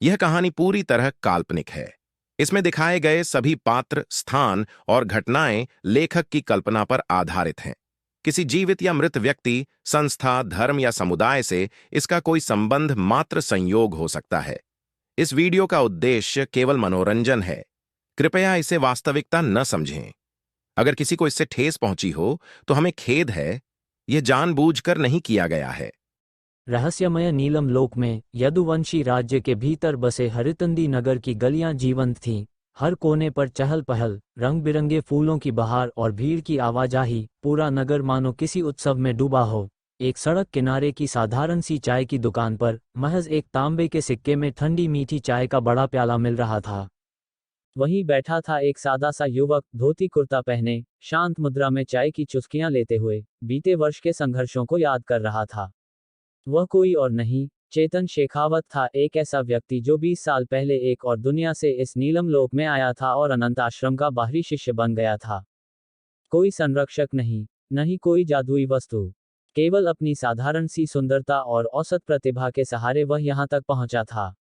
यह कहानी पूरी तरह काल्पनिक है। इसमें दिखाए गए सभी पात्र, स्थान और घटनाएं लेखक की कल्पना पर आधारित हैं। किसी जीवित या मृत व्यक्ति, संस्था, धर्म या समुदाय से इसका कोई संबंध मात्र संयोग हो सकता है। इस वीडियो का उद्देश्य केवल मनोरंजन है। कृपया इसे वास्तविकता न समझें। अगर किसी को इससे ठेस पहुंची हो, तो हमें खेद है। यह जानबूझकर नहीं किया गया है। रहस्यमय नीलम लोक में यदुवंशी राज्य के भीतर बसे हरितंदी नगर की गलियां जीवंत थीं। हर कोने पर चहल पहल, रंग बिरंगे फूलों की बहार और भीड़ की आवाजाही। पूरा नगर मानो किसी उत्सव में डूबा हो। एक सड़क किनारे की साधारण सी चाय की दुकान पर महज एक तांबे के सिक्के में ठंडी मीठी चाय का बड़ा प्याला मिल रहा था। वहीं बैठा था एक सादा सा युवक, धोती कुर्ता पहने, शांत मुद्रा में चाय की चुस्कियां लेते हुए बीते वर्ष के संघर्षों को याद कर रहा था। वह कोई और नहीं, चेतन शेखावत था। एक ऐसा व्यक्ति जो 20 साल पहले एक और दुनिया से इस नीलम लोक में आया था और अनंत आश्रम का बाहरी शिष्य बन गया था। कोई संरक्षक नहीं, नहीं कोई जादुई वस्तु, केवल अपनी साधारण सी सुंदरता और औसत प्रतिभा के सहारे वह यहाँ तक पहुंचा था।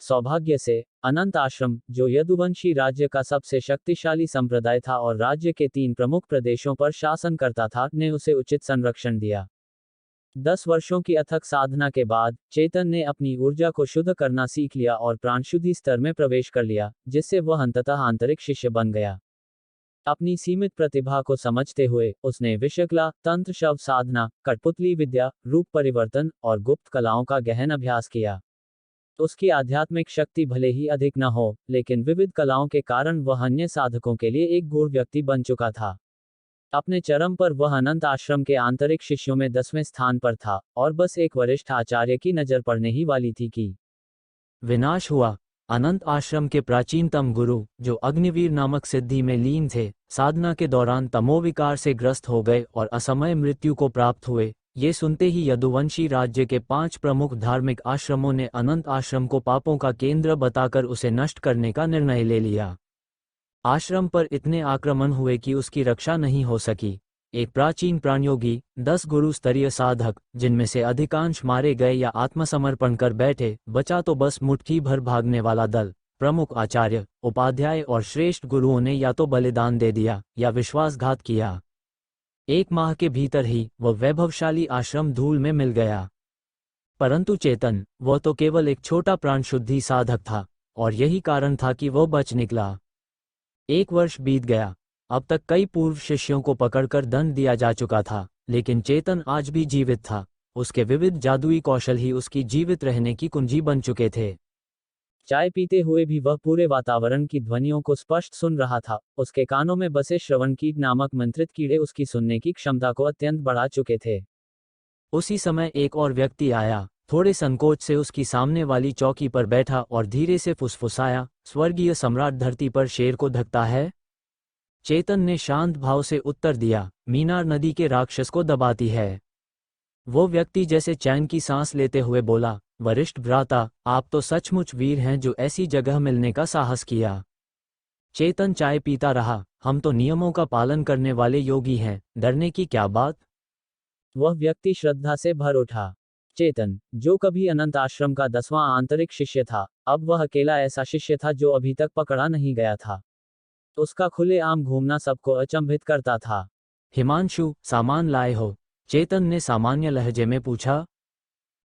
सौभाग्य से, अनंत आश्रम, जो यदुवंशी राज्य का सबसे शक्तिशाली संप्रदाय था और राज्य के 3 प्रमुख प्रदेशों पर शासन करता था, ने उसे उचित संरक्षण दिया। 10 वर्षों की अथक साधना के बाद चेतन ने अपनी ऊर्जा को शुद्ध करना सीख लिया और प्राणशुद्धि स्तर में प्रवेश कर लिया, जिससे वह अंततः आंतरिक शिष्य बन गया। अपनी सीमित प्रतिभा को समझते हुए उसने विषकला, तंत्र, शव साधना, कठपुतली विद्या, रूप परिवर्तन और गुप्त कलाओं का गहन अभ्यास किया। उसकी आध्यात्मिक शक्ति भले ही अधिक न हो, लेकिन विविध कलाओं के कारण वह अन्य साधकों के लिए एक गूढ़ व्यक्ति बन चुका था। अपने चरम पर वह अनंत आश्रम के आंतरिक शिष्यों में 10वें स्थान पर था और बस एक वरिष्ठ आचार्य की नजर पड़ने ही वाली थी कि विनाश हुआ। अनंत आश्रम के प्राचीनतम गुरु, जो अग्निवीर नामक सिद्धि में लीन थे, साधना के दौरान तमोविकार से ग्रस्त हो गए और असमय मृत्यु को प्राप्त हुए। ये सुनते ही यदुवंशी राज्य के 5 प्रमुख धार्मिक आश्रमों ने अनंत आश्रम को पापों का केंद्र बताकर उसे नष्ट करने का निर्णय ले लिया। आश्रम पर इतने आक्रमण हुए कि उसकी रक्षा नहीं हो सकी। एक प्राचीन प्राणयोगी, 10 गुरु स्तरीय साधक, जिनमें से अधिकांश मारे गए या आत्मसमर्पण कर बैठे, बचा तो बस मुट्ठी भर भागने वाला दल। प्रमुख आचार्य, उपाध्याय और श्रेष्ठ गुरुओं ने या तो बलिदान दे दिया या विश्वासघात किया। 1 माह के भीतर ही वह वैभवशाली आश्रम धूल में मिल गया। परंतु चेतन, वह तो केवल एक छोटा प्राणशुद्धि साधक था, और यही कारण था कि वह बच निकला। 1 वर्ष बीत गया। अब तक कई पूर्व शिष्यों को पकड़कर दंड दिया जा चुका था, लेकिन चेतन आज भी जीवित था। उसके विविध जादुई कौशल ही उसकी जीवित रहने की कुंजी बन चुके थे। चाय पीते हुए भी वह पूरे वातावरण की ध्वनियों को स्पष्ट सुन रहा था। उसके कानों में बसे श्रवण कीट नामक मंत्रित कीड़े उसकी सुनने की क्षमता को अत्यंत बढ़ा चुके थे। उसी समय एक और व्यक्ति आया, थोड़े संकोच से उसकी सामने वाली चौकी पर बैठा और धीरे से फुसफुसाया, स्वर्गीय सम्राट धरती पर शेर को धकता है। चेतन ने शांत भाव से उत्तर दिया, मीनार नदी के राक्षस को दबाती है। वो व्यक्ति जैसे चैन की सांस लेते हुए बोला, वरिष्ठ भ्राता, आप तो सचमुच वीर हैं जो ऐसी जगह मिलने का साहस किया। चेतन चाय पीता रहा, हम तो नियमों का पालन करने वाले योगी हैं, डरने की क्या बात। वह व्यक्ति श्रद्धा से भर उठा। चेतन, जो कभी अनंत आश्रम का 10वां आंतरिक शिष्य था, अब वह अकेला ऐसा शिष्य था जो अभी तक पकड़ा नहीं गया था। उसका खुलेआम घूमना सबको अचंभित करता था। हिमांशु, सामान लाए हो? चेतन ने सामान्य लहजे में पूछा।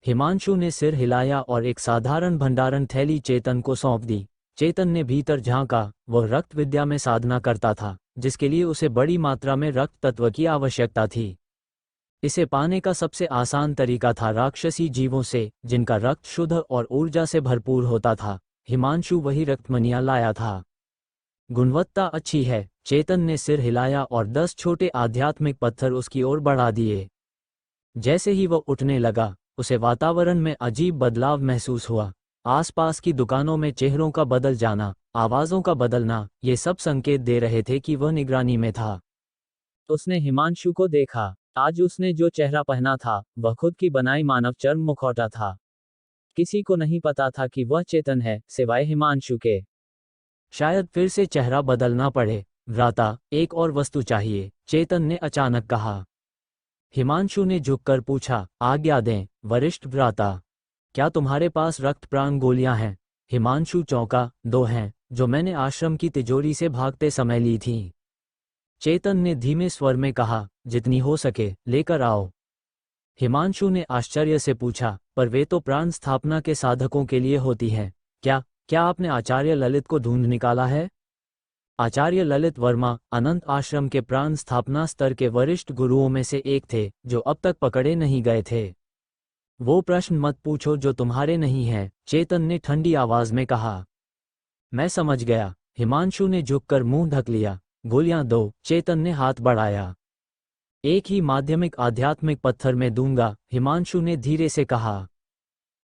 हिमांशु ने सिर हिलाया और एक साधारण भंडारण थैली चेतन को सौंप दी। चेतन ने भीतर झांका। वह रक्त विद्या में साधना करता था, जिसके लिए उसे बड़ी मात्रा में रक्त तत्व की आवश्यकता थी। इसे पाने का सबसे आसान तरीका था राक्षसी जीवों से, जिनका रक्त शुद्ध और ऊर्जा से भरपूर होता था। हिमांशु वही रक्तमनियां लाया था। गुणवत्ता अच्छी है। चेतन ने सिर हिलाया और 10 छोटे आध्यात्मिक पत्थर उसकी ओर बढ़ा दिए। जैसे ही वह उठने लगा, उसे वातावरण में अजीब बदलाव महसूस हुआ। आसपास की दुकानों में चेहरों का बदल जाना, आवाजों का बदलना, ये सब संकेत दे रहे थे कि वह निगरानी में था। उसने हिमांशु को देखा। आज उसने जो चेहरा पहना था, वह खुद की बनाई मानव चर्म मुखौटा था। किसी को नहीं पता था कि वह चेतन है, सिवाय हिमांशु के। शायद फिर से चेहरा बदलना पड़े। भ्राता, एक और वस्तु चाहिए, चेतन ने अचानक कहा। हिमांशु ने झुककर पूछा, आज्ञा दें, वरिष्ठ भ्राता। क्या तुम्हारे पास रक्त प्राण गोलियां हैं? हिमांशु चौंका। 2 हैं, जो मैंने आश्रम की तिजोरी से भागते समय ली थीं। चेतन ने धीमे स्वर में कहा, जितनी हो सके लेकर आओ। हिमांशु ने आश्चर्य से पूछा, पर वे तो प्राण स्थापना के साधकों के लिए होती हैं। क्या क्या आपने आचार्य ललित को ढूंढ निकाला है? आचार्य ललित वर्मा अनंत आश्रम के प्राण स्थापना स्तर के वरिष्ठ गुरुओं में से एक थे, जो अब तक पकड़े नहीं गए थे। वो प्रश्न मत पूछो जो तुम्हारे नहीं हैं, चेतन ने ठंडी आवाज में कहा। मैं समझ गया। हिमांशु ने झुककर मुंह ढक लिया। गोलियां दो, चेतन ने हाथ बढ़ाया। एक ही माध्यमिक आध्यात्मिक पत्थर में दूंगा, हिमांशु ने धीरे से कहा।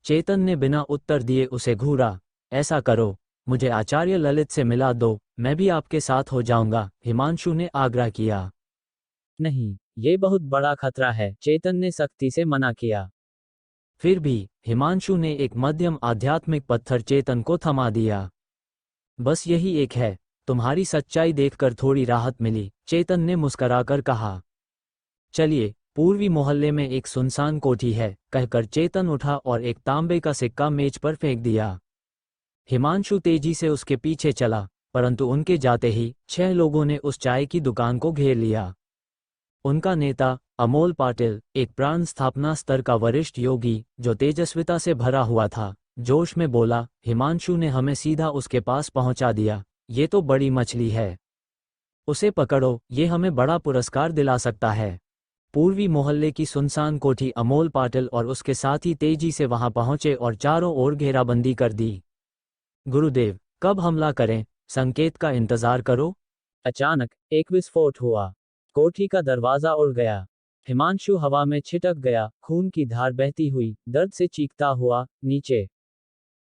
चेतन ने बिना उत्तर दिए उसे घूरा। ऐसा करो, मुझे आचार्य ललित से मिला दो, मैं भी आपके साथ हो जाऊंगा, हिमांशु ने आग्रह किया। नहीं, ये बहुत बड़ा खतरा है, चेतन ने सख्ती से मना किया। फिर भी हिमांशु ने एक मध्यम आध्यात्मिक पत्थर चेतन को थमा दिया। बस यही एक है। तुम्हारी सच्चाई देखकर थोड़ी राहत मिली, चेतन ने मुस्कराकर कहा। चलिए, पूर्वी मोहल्ले में एक सुनसान कोठी है, कहकर चेतन उठा और एक तांबे का सिक्का मेज पर फेंक दिया। हिमांशु तेजी से उसके पीछे चला, परंतु उनके जाते ही 6 लोगों ने उस चाय की दुकान को घेर लिया। उनका नेता अमोल पाटिल, एक प्राण स्थापना स्तर का वरिष्ठ योगी, जो तेजस्विता से भरा हुआ था, जोश में बोला। हिमांशु ने हमें सीधा उसके पास पहुंचा दिया। ये तो बड़ी मछली है, उसे पकड़ो, ये हमें बड़ा पुरस्कार दिला सकता है। पूर्वी मोहल्ले की सुनसान कोठी अमोल पाटिल और उसके साथी तेजी से वहां पहुंचे और चारों ओर घेराबंदी कर दी। गुरुदेव, कब हमला करें? संकेत का इंतजार करो। अचानक एक विस्फोट हुआ। कोठी का दरवाजा उड़ गया। हिमांशु हवा में छिटक गया, खून की धार बहती हुई, दर्द से चीखता हुआ, नीचे।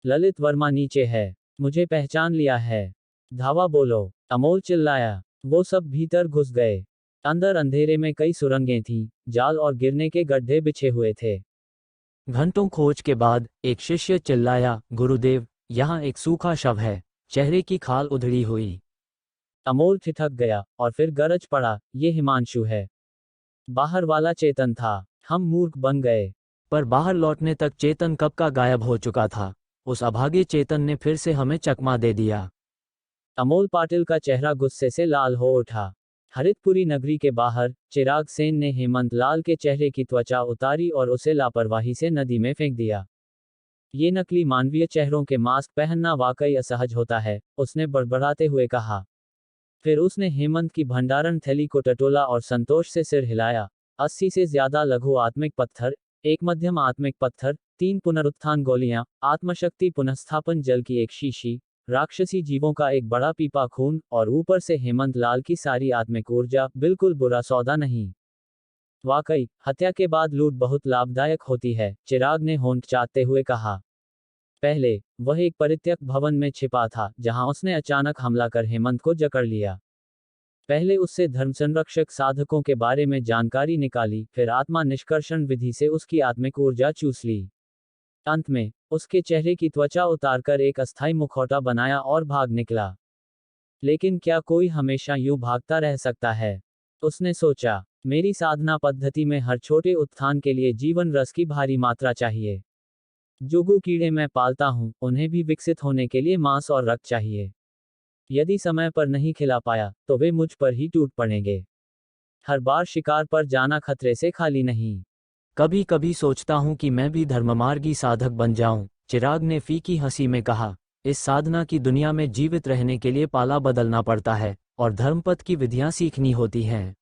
ललित वर्मा नीचे है, मुझे पहचान लिया है। धावा बोलो, अमोल चिल्लाया। वो सब भीतर घुस गए। अंदर अंधेरे में कई सुरंगें थीं, जाल और गिरने के गड्ढे बिछे हुए थे। घंटों खोज के बाद एक शिष्य चिल्लाया, गुरुदेव, यहाँ एक सूखा शव है, चेहरे की खाल उधड़ी हुई। अमोल ठिठक गया और फिर गरज पड़ा, ये हिमांशु है। बाहर वाला चेतन था। हम मूर्ख बन गए। पर बाहर लौटने तक चेतन कब का गायब हो चुका था। उस अभागे चेतन ने फिर से हमें चकमा दे दिया। अमोल पाटिल का चेहरा गुस्से से लाल हो उठा। हरितपुरी नगरी के बाहर चिराग सेन ने हेमंत लाल के चेहरे की त्वचा उतारी और उसे लापरवाही से नदी में फेंक दिया। ये नकली मानवीय चेहरों के मास्क पहनना वाकई असहज होता है, उसने बड़बड़ाते हुए कहा। फिर उसने हेमंत की भंडारण थैली को टटोला और संतोष से सिर हिलाया। 80 से ज्यादा लघु आत्मिक पत्थर, एक मध्यम आत्मिक पत्थर, 3 पुनरुत्थान गोलियां, आत्मशक्ति पुनഃस्थापन जल की एक शीशी, राक्षसी जीवों का एक बड़ा पीपा खून, और ऊपर से हेमंत लाल की सारी आत्मिक ऊर्जा। बिल्कुल बुरा सौदा नहीं। वाकई, हत्या के बाद लूट बहुत लाभदायक होती है, चिराग ने होंठ चाटते हुए कहा। पहले वह एक परित्यक्त भवन में छिपा था, जहां उसने अचानक हमला कर हेमंत को जकड़ लिया। पहले उससे धर्म संरक्षक साधकों के बारे में जानकारी निकाली, फिर आत्मा निष्कर्षण विधि से उसकी आत्मिक ऊर्जा चूस ली। अंत में उसके चेहरे की त्वचा उतारकर एक अस्थायी मुखौटा बनाया और भाग निकला। लेकिन क्या कोई हमेशा यूं भागता रह सकता है? उसने सोचा। मेरी साधना पद्धति में हर छोटे उत्थान के लिए जीवन रस की भारी मात्रा चाहिए। जुगु कीड़े मैं पालता हूं, उन्हें भी विकसित होने के लिए मांस और रक्त चाहिए। यदि समय पर नहीं खिला पाया, तो वे मुझ पर ही टूट पड़ेंगे। हर बार शिकार पर जाना खतरे से खाली नहीं। कभी कभी सोचता हूं कि मैं भी धर्ममार्गी साधक बन जाऊं, चिराग ने फीकी हंसी में कहा। इस साधना की दुनिया में जीवित रहने के लिए पाला बदलना पड़ता है, और धर्मपथ की विधियां सीखनी होती हैं।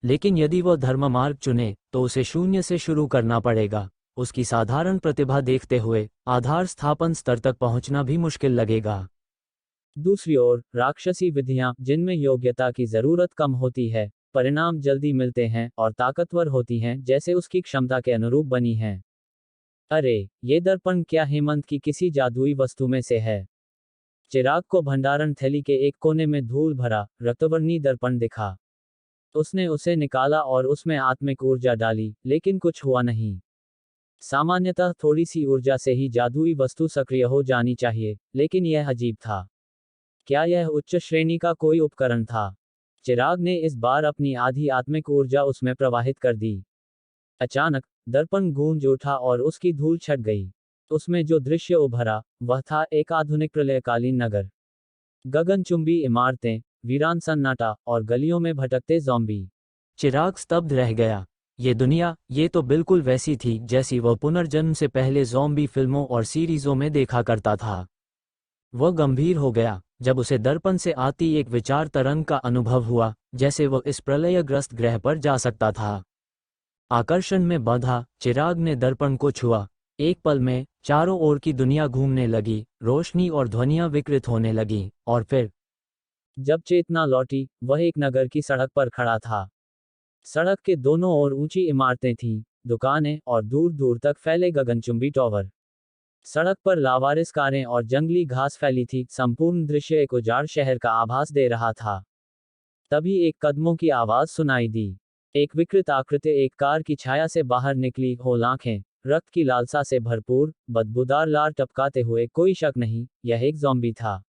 लेकिन यदि वह धर्म मार्ग चुने, तो उसे शून्य से शुरू करना पड़ेगा। उसकी साधारण प्रतिभा देखते हुए आधार स्थापन स्तर तक पहुंचना भी मुश्किल लगेगा। दूसरी ओर, राक्षसी विधियां, जिनमें योग्यता की जरूरत कम होती है, परिणाम जल्दी मिलते हैं और ताकतवर होती हैं, जैसे उसकी क्षमता के अनुरूप बनी हैं। अरे, ये दर्पण क्या हेमंत की किसी जादुई वस्तु में से है? चिराग को भंडारण थैली के एक कोने में धूल भरा रक्तवर्णी दर्पण दिखा। उसने उसे निकाला और उसमें आत्मिक ऊर्जा डाली, लेकिन कुछ हुआ नहीं। सामान्यतः थोड़ी सी ऊर्जा से ही जादुई वस्तु सक्रिय हो जानी चाहिए, लेकिन यह अजीब था। क्या यह उच्च श्रेणी का कोई उपकरण था? चिराग ने इस बार अपनी आधी आत्मिक ऊर्जा उसमें प्रवाहित कर दी। अचानक दर्पण गूंज उठा और उसकी धूल छट गई। उसमें जो दृश्य उभरा वह था एक आधुनिक प्रलयकालीन नगर। गगनचुंबी इमारतें, वीरान सन्नाटा और गलियों में भटकते ज़ॉम्बी। चिराग स्तब्ध रह गया। ये दुनिया, ये तो बिल्कुल वैसी थी जैसी वह पुनर्जन्म से पहले ज़ॉम्बी फिल्मों और सीरीज़ों में देखा करता था। वह गंभीर हो गया जब उसे दर्पण से आती एक विचार तरंग का अनुभव हुआ, जैसे वह इस प्रलयग्रस्त ग्रह पर जा सकता था। आकर्षण में बंधा चिराग ने दर्पण को छुआ। एक पल में चारों ओर की दुनिया घूमने लगी, रोशनी और ध्वनियां विकृत होने लगी, और फिर जब चेतना लौटी, वह एक नगर की सड़क पर खड़ा था। सड़क के दोनों ओर ऊंची इमारतें थीं, दुकानें और दूर दूर तक फैले गगनचुंबी टावर। सड़क पर लावारिस कारें और जंगली घास फैली थी। संपूर्ण दृश्य एक उजाड़ शहर का आभास दे रहा था। तभी एक कदमों की आवाज सुनाई दी। एक विकृत आकृति एक कार की छाया से बाहर निकली, होल आंखें, रक्त की लालसा से भरपूर, बदबूदार लार टपकाते हुए। कोई शक नहीं, यह एक ज़ॉम्बी था।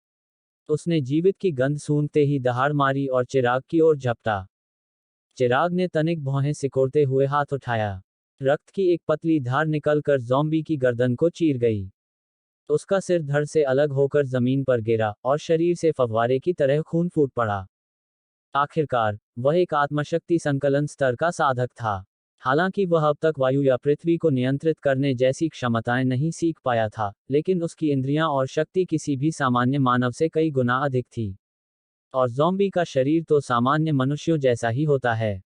उसने जीवित की गंध सूंघते ही दहाड़ मारी और चिराग की ओर झपटा। चिराग ने तनिक भौहें सिकोड़ते हुए हाथ उठाया। रक्त की एक पतली धार निकलकर ज़ॉम्बी की गर्दन को चीर गई। उसका सिर धड़ से अलग होकर जमीन पर गिरा और शरीर से फव्वारे की तरह खून फूट पड़ा। आखिरकार, वह एक आत्मशक्ति संकलन स्तर का साधक था। हालांकि वह अब तक वायु या पृथ्वी को नियंत्रित करने जैसी क्षमताएं नहीं सीख पाया था, लेकिन उसकी इंद्रियां और शक्ति किसी भी सामान्य मानव से कई गुना अधिक थी। और ज़ॉम्बी का शरीर तो सामान्य मनुष्यों जैसा ही होता है।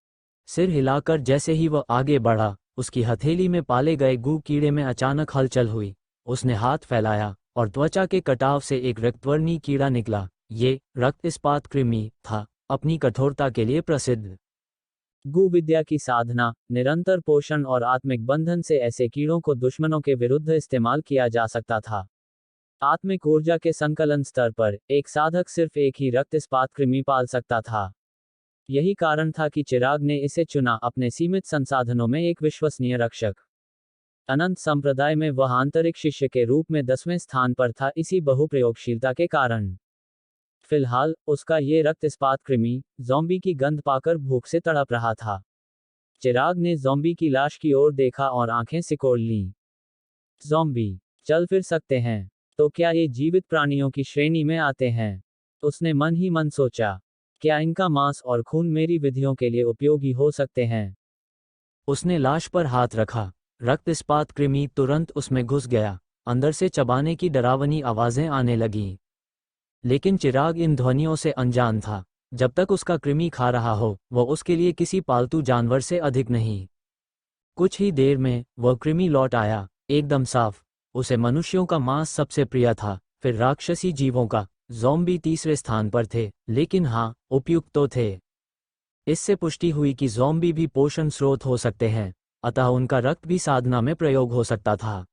सिर हिलाकर जैसे ही वह आगे बढ़ा, उसकी हथेली में पाले गए गू कीड़े में अचानक हलचल हुई। उसने हाथ फैलाया और त्वचा के कटाव से एक रक्तवर्णी कीड़ा निकला। ये रक्त इस्पात कृमि था, अपनी कठोरता के लिए प्रसिद्ध। गू विद्या की साधना, निरंतर पोषण और आत्मिक बंधन से ऐसे कीड़ों को दुश्मनों के विरुद्ध इस्तेमाल किया जा सकता था। आत्मिक ऊर्जा के संकलन स्तर पर एक साधक सिर्फ एक ही रक्त इस्पात कृमि पाल सकता था। यही कारण था कि चिराग ने इसे चुना, अपने सीमित संसाधनों में एक विश्वसनीय रक्षक। अनंत संप्रदाय में वह आंतरिक शिष्य के रूप में 10वें स्थान पर था, इसी बहुप्रयोगशीलता के कारण। फिलहाल, उसका ये रक्त इस्पात कृमि ज़ॉम्बी की गंध पाकर भूख से तड़प रहा था। चिराग ने ज़ॉम्बी की लाश की ओर देखा और आंखें सिकोड़ लीं। ज़ॉम्बी चल फिर सकते हैं, तो क्या ये जीवित प्राणियों की श्रेणी में आते हैं? उसने मन ही मन सोचा। क्या इनका मांस और खून मेरी विधियों के लिए उपयोगी हो सकते हैं? उसने लाश पर हाथ रखा। रक्त इस्पात कृमि तुरंत उसमें घुस गया। अंदर से चबाने की डरावनी आवाजें आने लगीं। लेकिन चिराग इन ध्वनियों से अनजान था। जब तक उसका कृमि खा रहा हो, वह उसके लिए किसी पालतू जानवर से अधिक नहीं। कुछ ही देर में वह कृमि लौट आया, एकदम साफ। उसे मनुष्यों का मांस सबसे प्रिय था, फिर राक्षसी जीवों का। ज़ॉम्बी तीसरे स्थान पर थे, लेकिन हाँ, उपयुक्त तो थे। इससे पुष्टि हुई कि ज़ॉम्बी भी पोषण स्रोत हो सकते हैं, अतः उनका रक्त भी साधना में प्रयोग हो सकता था।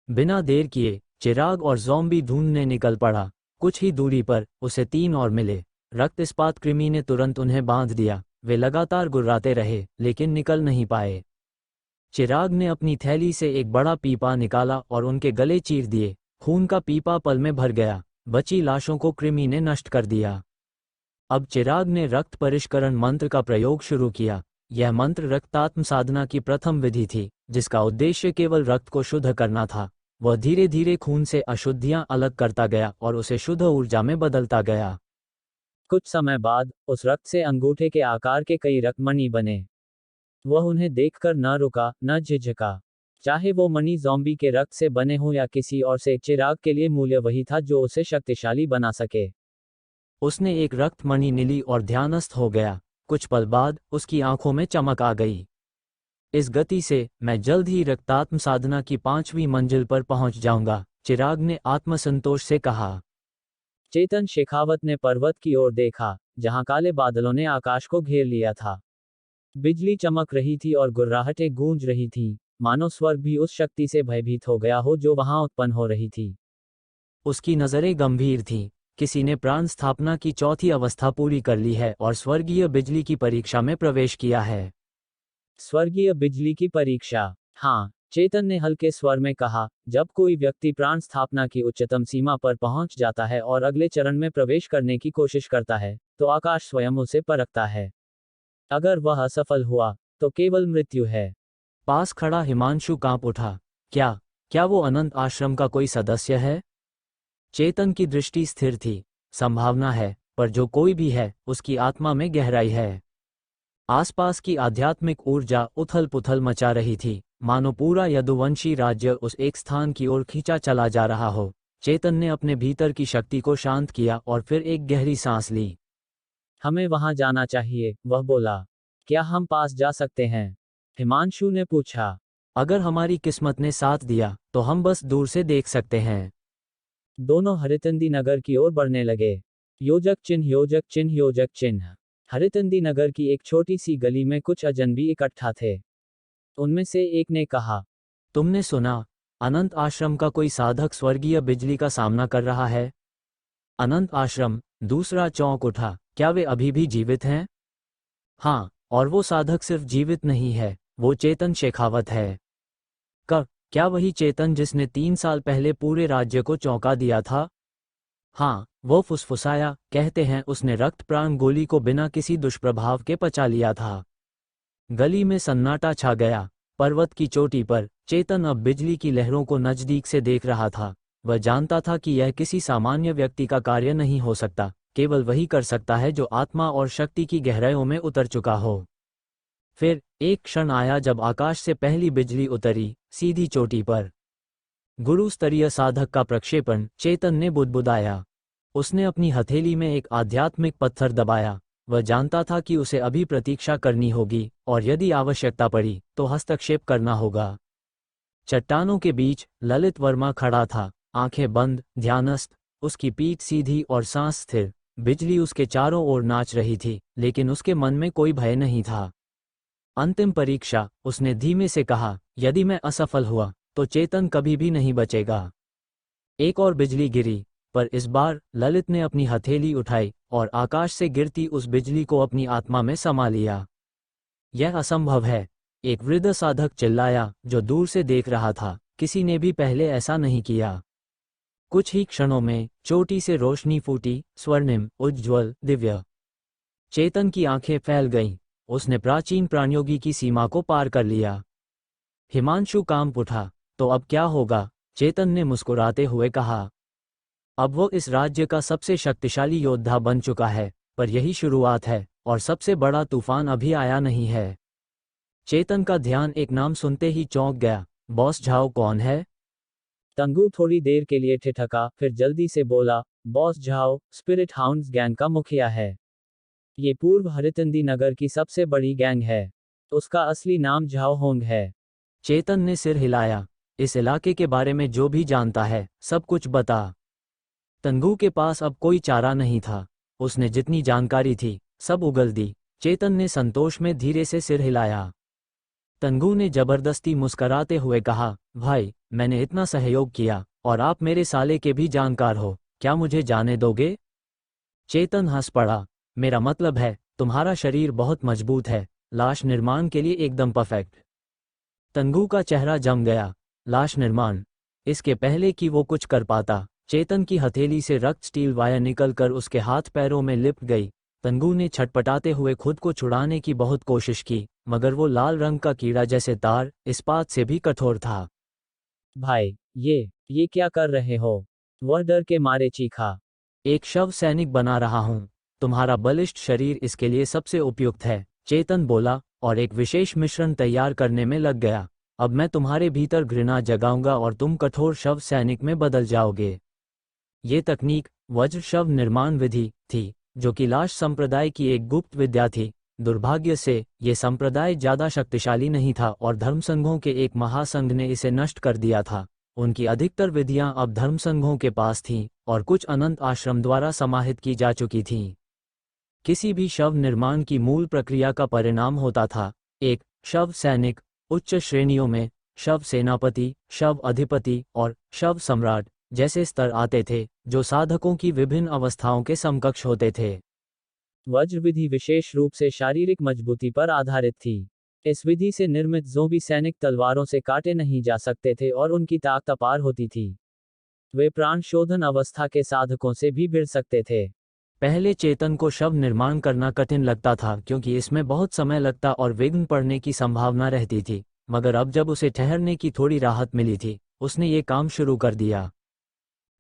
बिना देर किए चिराग और ज़ॉम्बी ढूंढने निकल पड़ा। कुछ ही दूरी पर उसे 3 और मिले। रक्त इस्पात कृमि ने तुरंत उन्हें बांध दिया। वे लगातार गुर्राते रहे, लेकिन निकल नहीं पाए। चिराग ने अपनी थैली से एक बड़ा पीपा निकाला और उनके गले चीर दिए। खून का पीपा पल में भर गया। बची लाशों को कृमि ने नष्ट कर दिया। अब चिराग ने रक्त परिष्करण मंत्र का प्रयोग शुरू किया। यह मंत्र रक्तात्म साधना की प्रथम विधि थी, जिसका उद्देश्य केवल रक्त को शुद्ध करना था। वह धीरे धीरे खून से अशुद्धियां अलग करता गया और उसे शुद्ध ऊर्जा में बदलता गया। कुछ समय बाद उस रक्त से अंगूठे के आकार के कई रक्तमणि बने। वह उन्हें देखकर न रुका, न झिझका। चाहे वो मणि ज़ॉम्बी के रक्त से बने हों या किसी और से, चिराग के लिए मूल्य वही था जो उसे शक्तिशाली बना सके। उसने एक रक्तमणि नीली और ध्यानस्थ हो गया। कुछ पल बाद उसकी आंखों में चमक आ गई। इस गति से मैं जल्द ही रक्तात्म साधना की 5वीं मंजिल पर पहुंच जाऊंगा, चिराग ने आत्मसंतोष से कहा। चेतन शेखावत ने पर्वत की ओर देखा, जहां काले बादलों ने आकाश को घेर लिया था। बिजली चमक रही थी और गुर्राहटें गूंज रही थीं, मानो स्वर्ग भी उस शक्ति से भयभीत हो गया हो जो वहां उत्पन्न हो रही थी। उसकी नजरें गंभीर थीं। किसी ने प्राण स्थापना की 4थी अवस्था पूरी कर ली है और स्वर्गीय बिजली की परीक्षा में प्रवेश किया है। स्वर्गीय बिजली की परीक्षा? हाँ, चेतन ने हल्के स्वर में कहा। जब कोई व्यक्ति प्राण स्थापना की उच्चतम सीमा पर पहुंच जाता है और अगले चरण में प्रवेश करने की कोशिश करता है, तो आकाश स्वयं उसे परखता है। अगर वह असफल हुआ, तो केवल मृत्यु है। पास खड़ा हिमांशु कांप उठा। क्या क्या वो अनंत आश्रम का कोई सदस्य है? चेतन की दृष्टि स्थिर थी। संभावना है, पर जो कोई भी है उसकी आत्मा में गहराई है। आसपास की आध्यात्मिक ऊर्जा उथल पुथल मचा रही थी, मानो पूरा यदुवंशी राज्य उस एक स्थान की ओर खींचा चला जा रहा हो। चेतन ने अपने भीतर की शक्ति को शांत किया और फिर एक गहरी सांस ली। हमें वहां जाना चाहिए, वह बोला। क्या हम पास जा सकते हैं? हिमांशु ने पूछा। अगर हमारी किस्मत ने साथ दिया तो हम बस दूर से देख सकते हैं। दोनों हरितंदी नगर की ओर बढ़ने लगे। योजक चिन्ह, योजक चिन्ह, योजक चिन्ह। हरितंदी नगर की एक छोटी सी गली में कुछ अजनबी इकट्ठा थे। उनमें से एक ने कहा, तुमने सुना, अनंत आश्रम का कोई साधक स्वर्गीय बिजली का सामना कर रहा है? अनंत आश्रम? दूसरा चौंक उठा। क्या वे अभी भी जीवित हैं? हाँ, और वो साधक सिर्फ जीवित नहीं है, वो चेतन शेखावत है। क्या वही चेतन जिसने 3 साल पहले पूरे राज्य को चौंका दिया था? हाँ, वो फुसफुसाया। कहते हैं उसने रक्त प्राण गोली को बिना किसी दुष्प्रभाव के पचा लिया था। गली में सन्नाटा छा गया। पर्वत की चोटी पर चेतन अब बिजली की लहरों को नजदीक से देख रहा था। वह जानता था कि यह किसी सामान्य व्यक्ति का कार्य नहीं हो सकता, केवल वही कर सकता है जो आत्मा और शक्ति की गहराइयों में उतर चुका हो। फिर एक क्षण आया जब आकाश से पहली बिजली उतरी, सीधी चोटी पर। गुरु स्तरीय साधक का प्रक्षेपण, चेतन ने बुदबुदाया। उसने अपनी हथेली में एक आध्यात्मिक पत्थर दबाया। वह जानता था कि उसे अभी प्रतीक्षा करनी होगी, और यदि आवश्यकता पड़ी तो हस्तक्षेप करना होगा। चट्टानों के बीच ललित वर्मा खड़ा था, आंखें बंद, ध्यानस्थ, उसकी पीठ सीधी और सांस स्थिर। बिजली उसके चारों ओर नाच रही थी, लेकिन उसके मन में कोई भय नहीं था। अंतिम परीक्षा, उसने धीमे से कहा, यदि मैं असफल हुआ तो चेतन कभी भी नहीं बचेगा। एक और बिजली गिरी, पर इस बार ललित ने अपनी हथेली उठाई और आकाश से गिरती उस बिजली को अपनी आत्मा में समा लिया। यह असंभव है, एक वृद्ध साधक चिल्लाया जो दूर से देख रहा था। किसी ने भी पहले ऐसा नहीं किया। कुछ ही क्षणों में चोटी से रोशनी फूटी, स्वर्णिम, उज्ज्वल, दिव्य। चेतन की आंखें फैल गईं। उसने प्राचीन प्राणयोगी की सीमा को पार कर लिया। हिमांशु कांप उठा। तो अब क्या होगा? चेतन ने मुस्कुराते हुए कहा। अब वो इस राज्य का सबसे शक्तिशाली योद्धा बन चुका है, पर यही शुरुआत है, और सबसे बड़ा तूफान अभी आया नहीं है। चेतन का ध्यान एक नाम सुनते ही चौंक गया। बॉस झाओ कौन है? तंगू थोड़ी देर के लिए ठिठका, फिर जल्दी से बोला, boss Zhao spirit hounds gang का मुखिया है। ये पूर्व हरितंदी नगर की सबसे बड़ी गैंग है। उसका असली नाम झाओ होंग है। चेतन ने सिर हिलाया। इस इलाके के बारे में जो भी जानता है, सब कुछ बता। तंगू के पास अब कोई चारा नहीं था। उसने जितनी जानकारी थी, सब उगल दी। चेतन ने संतोष में धीरे से सिर हिलाया। तंगू ने जबरदस्ती मुस्कराते हुए कहा, भाई, मैंने इतना सहयोग किया, और आप मेरे साले के भी जानकार हो, क्या मुझे जाने दोगे? चेतन हंस पड़ा। मेरा मतलब है, तुम्हारा शरीर बहुत मजबूत है, लाश निर्माण के लिए एकदम परफेक्ट। तंगू का चेहरा जम गया। लाश निर्माण? इसके पहले कि वो कुछ कर पाता, चेतन की हथेली से रक्त स्टील वायर निकलकर उसके हाथ पैरों में लिपट गई। तंगू ने छटपटाते हुए खुद को छुड़ाने की बहुत कोशिश की, मगर वो लाल रंग का कीड़ा जैसे तार, इस्पात से भी कठोर था। भाई, ये क्या कर रहे हो? वह डर के मारे चीखा। एक शव सैनिक बना रहा हूं। तुम्हारा बलिष्ठ शरीर इसके लिए सबसे उपयुक्त है, चेतन बोला, और एक विशेष मिश्रण तैयार करने में लग गया। अब मैं तुम्हारे भीतर घृणा जगाऊंगा और तुम कठोर शव सैनिक में बदल जाओगे। ये तकनीक वज्र शव निर्माण विधि थी, जो कि लाश संप्रदाय की एक गुप्त विद्या थी। दुर्भाग्य से ये संप्रदाय ज्यादा शक्तिशाली नहीं था और धर्मसंघों के एक महासंघ ने इसे नष्ट कर दिया था। उनकी अधिकतर विधियां अब धर्मसंघों के पास थीं, और कुछ अनंत आश्रम द्वारा समाहित की जा चुकी थीं। किसी भी शव निर्माण की मूल प्रक्रिया का परिणाम होता था एक शव सैनिक, उच्च श्रेणियों में शव सेनापति, शव अधिपति और शव सम्राट जैसे स्तर आते थे, जो साधकों की विभिन्न अवस्थाओं के समकक्ष होते थे। वज्र विधि विशेष रूप से शारीरिक मजबूती पर आधारित थी। इस विधि से निर्मित ज़ोंबी सैनिक तलवारों से काटे नहीं जा सकते थे और उनकी ताकत अपार होती थी। वे प्राण शोधन अवस्था के साधकों से भी भिड़ सकते थे। पहले चेतन को शव निर्माण करना कठिन लगता था, क्योंकि इसमें बहुत समय लगता और विघ्न पड़ने की संभावना रहती थी, मगर अब जब उसे ठहरने की थोड़ी राहत मिली थी, उसने ये काम शुरू कर दिया।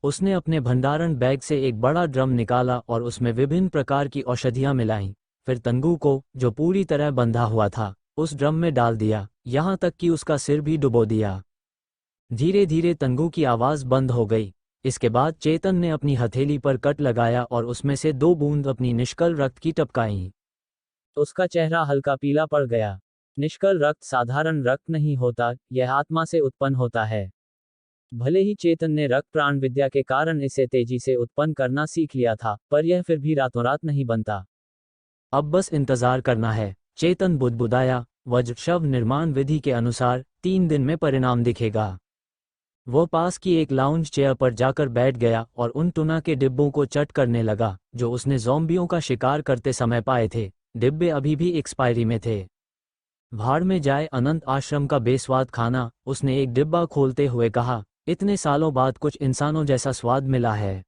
उसने अपने भंडारण बैग से एक बड़ा ड्रम निकाला और उसमें विभिन्न प्रकार की औषधियां मिलाईं। फिर तंगू को, जो पूरी तरह बंधा हुआ था, उस ड्रम में डाल दिया, यहाँ तक कि उसका सिर भी डुबो दिया। धीरे धीरे तंगू की आवाज बंद हो गई। इसके बाद चेतन ने अपनी हथेली पर कट लगाया और उसमें से 2 बूंद अपनी निष्कल रक्त की टपकाईं। उसका चेहरा हल्का पीला पड़ गया। निष्कल रक्त साधारण रक्त नहीं होता, यह आत्मा से उत्पन्न होता है। भले ही चेतन ने रक्त प्राण विद्या के कारण इसे तेजी से उत्पन्न करना सीख लिया था, पर यह फिर भी रातों रात नहीं बनता। अब बस इंतजार करना है, चेतन बुदबुदाया। वज्र शव निर्माण विधि के अनुसार 3 दिन में परिणाम दिखेगा। वो पास की एक लाउंज चेयर पर जाकर बैठ गया और उन टुना के डिब्बों को चट करने लगा जो उसने ज़ॉम्बियों का शिकार करते समय पाए थे। डिब्बे अभी भी एक्सपायरी में थे। भाड़ में जाए अनंत आश्रम का बेस्वाद खाना, उसने एक डिब्बा खोलते हुए कहा। इतने सालों बाद कुछ इंसानों जैसा स्वाद मिला है।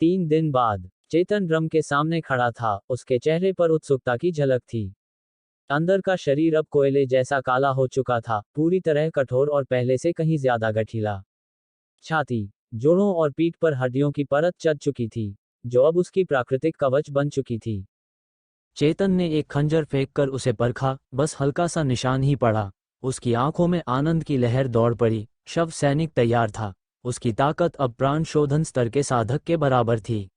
3 दिन बाद चेतन ड्रम के सामने खड़ा था, उसके चेहरे पर उत्सुकता की झलक थी। अंदर का शरीर अब कोयले जैसा काला हो चुका था, पूरी तरह कठोर और पहले से कहीं ज्यादा गठीला। छाती, जोड़ों और पीठ पर हड्डियों की परत चढ़ चुकी थी, जो अब उसकी प्राकृतिक कवच बन चुकी थी। चेतन ने एक खंजर फेंककर उसे परखा, बस हल्का सा निशान ही पड़ा। उसकी आंखों में आनंद की लहर दौड़ पड़ी। शव सैनिक तैयार था। उसकी ताकत अब प्राण शोधन स्तर के साधक के बराबर थी।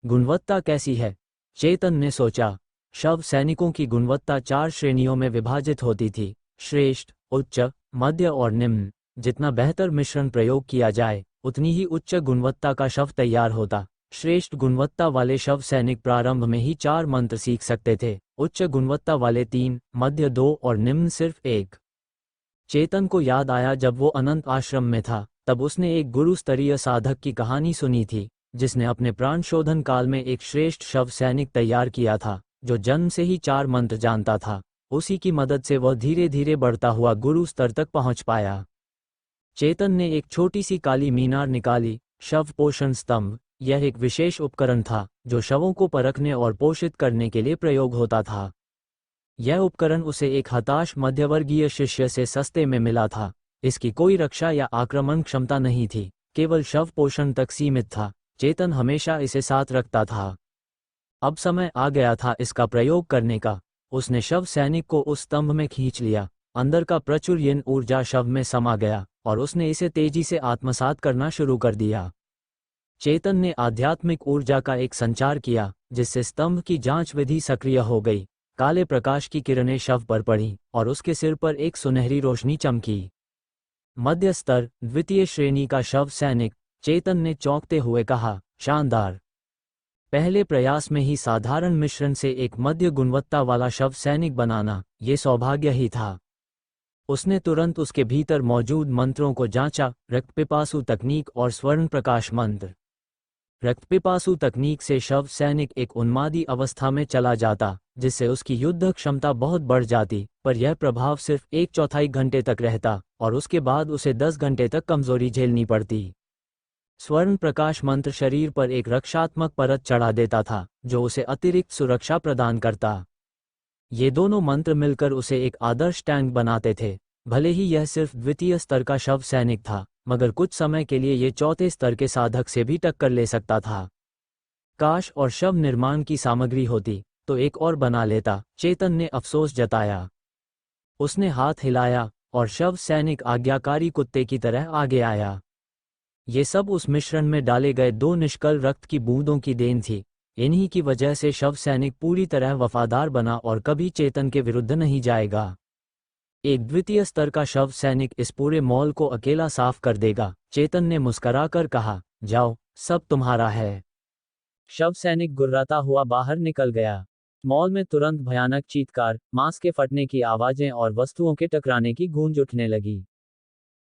गुणवत्ता कैसी है? चेतन ने सोचा। शव सैनिकों की गुणवत्ता 4 श्रेणियों में विभाजित होती थी: श्रेष्ठ, उच्च, मध्य और निम्न। जितना बेहतर मिश्रण प्रयोग किया जाए, उतनी ही उच्च गुणवत्ता का शव तैयार होता। श्रेष्ठ गुणवत्ता वाले शव सैनिक प्रारंभ में ही 4 मंत्र सीख सकते थे, उच्च गुणवत्ता वाले 3, मध्य 2 और निम्न सिर्फ 1। चेतन को याद आया जब वो अनंत आश्रम में था, तब उसने एक गुरु स्तरीय साधक की कहानी सुनी थी, जिसने अपने प्राण शोधन काल में एक श्रेष्ठ शव सैनिक तैयार किया था, जो जन्म से ही 4 मंत्र जानता था। उसी की मदद से वह धीरे धीरे बढ़ता हुआ गुरु स्तर तक पहुंच पाया। चेतन ने एक छोटी सी काली मीनार निकाली, शव पोषण स्तंभ। यह एक विशेष उपकरण था, जो शवों को परखने और पोषित करने के लिए प्रयोग होता था। यह उपकरण उसे एक हताश मध्यवर्गीय शिष्य से सस्ते में मिला था। इसकी कोई रक्षा या आक्रमण क्षमता नहीं थी, केवल शव पोषण तक सीमित था। चेतन हमेशा इसे साथ रखता था। अब समय आ गया था इसका प्रयोग करने का। उसने शव सैनिक को उस स्तंभ में खींच लिया। अंदर का प्रचुर यिन ऊर्जा शव में समा गया और उसने इसे तेजी से आत्मसात करना शुरू कर दिया। चेतन ने आध्यात्मिक ऊर्जा का एक संचार किया, जिससे स्तंभ की जांच विधि सक्रिय हो गई। काले प्रकाश की किरणें शव पर पड़ीं और उसके सिर पर एक सुनहरी रोशनी चमकी। मध्य स्तर, द्वितीय श्रेणी का शव सैनिक, चेतन ने चौंकते हुए कहा। शानदार! पहले प्रयास में ही साधारण मिश्रण से एक मध्य गुणवत्ता वाला शव सैनिक बनाना, ये सौभाग्य ही था। उसने तुरंत उसके भीतर मौजूद मंत्रों को जांचा, रक्तपिपासु तकनीक और स्वर्ण प्रकाश मंत्र। रक्तपिपासु तकनीक से शव सैनिक एक उन्मादी अवस्था में चला जाता, जिससे उसकी युद्ध क्षमता बहुत बढ़ जाती, पर यह प्रभाव सिर्फ 1/4 घंटे तक रहता और उसके बाद उसे 10 घंटे तक कमजोरी झेलनी पड़ती। स्वर्ण प्रकाश मंत्र शरीर पर एक रक्षात्मक परत चढ़ा देता था, जो उसे अतिरिक्त सुरक्षा प्रदान करता। ये दोनों मंत्र मिलकर उसे एक आदर्श टैंक बनाते थे। भले ही यह सिर्फ द्वितीय स्तर का शव सैनिक था, मगर कुछ समय के लिए ये चौथे स्तर के साधक से भी टक्कर ले सकता था। काश और शव निर्माण की सामग्री होती तो एक और बना लेता, चेतन ने अफसोस जताया। उसने हाथ हिलाया और शव सैनिक आज्ञाकारी कुत्ते की तरह आगे आया। ये सब उस मिश्रण में डाले गए 2 निष्कल रक्त की बूंदों की देन थी। इन्हीं की वजह से शव सैनिक पूरी तरह वफादार बना और कभी चेतन के विरुद्ध नहीं जाएगा। एक द्वितीय स्तर का शव सैनिक इस पूरे मॉल को अकेला साफ कर देगा, चेतन ने मुस्कराकर कहा। जाओ, सब तुम्हारा है। शव सैनिक गुर्राता हुआ बाहर निकल गया। मॉल में तुरंत भयानक चीत्कार, मांस के फटने की आवाजें और वस्तुओं के टकराने की गूंज उठने लगी।